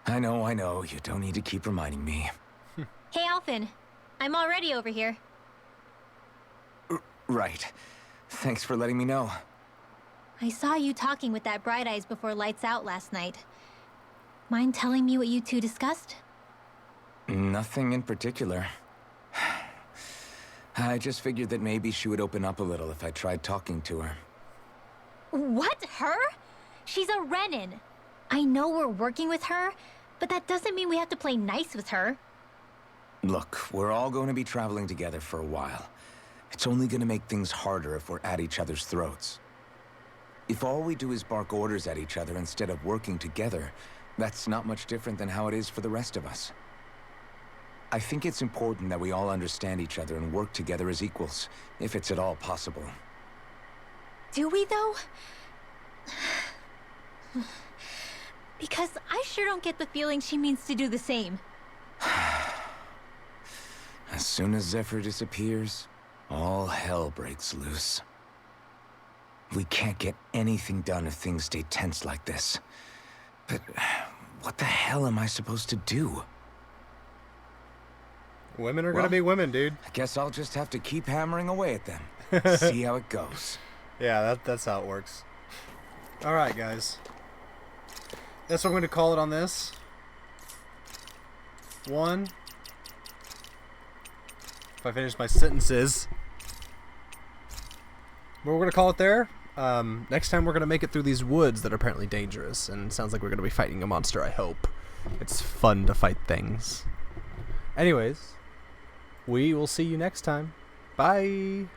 I know. You don't need to keep reminding me. Hey, Alphen. I'm already over here. Right. Thanks for letting me know. I saw you talking with that Bright Eyes before lights out last night. Mind telling me what you two discussed? Nothing in particular. I just figured that maybe she would open up a little if I tried talking to her. What? Her? She's a Renan. I know we're working with her, but that doesn't mean we have to play nice with her. Look, we're all going to be traveling together for a while. It's only going to make things harder if we're at each other's throats. If all we do is bark orders at each other instead of working together, that's not much different than how it is for the rest of us. I think it's important that we all understand each other and work together as equals, if it's at all possible. Do we, though? Because I sure don't get the feeling she means to do the same. As soon as Zephyr disappears, all hell breaks loose. We can't get anything done if things stay tense like this. But what the hell am I supposed to do? Women are gonna be women, dude. I guess I'll just have to keep hammering away at them. See how it goes. Yeah, that's how it works. Alright, guys. That's what I'm going to call it on this. One. If I finish my sentences. But we're going to call it there. Next time we're going to make it through these woods that are apparently dangerous. And it sounds like we're going to be fighting a monster, I hope. It's fun to fight things. Anyways, we will see you next time. Bye!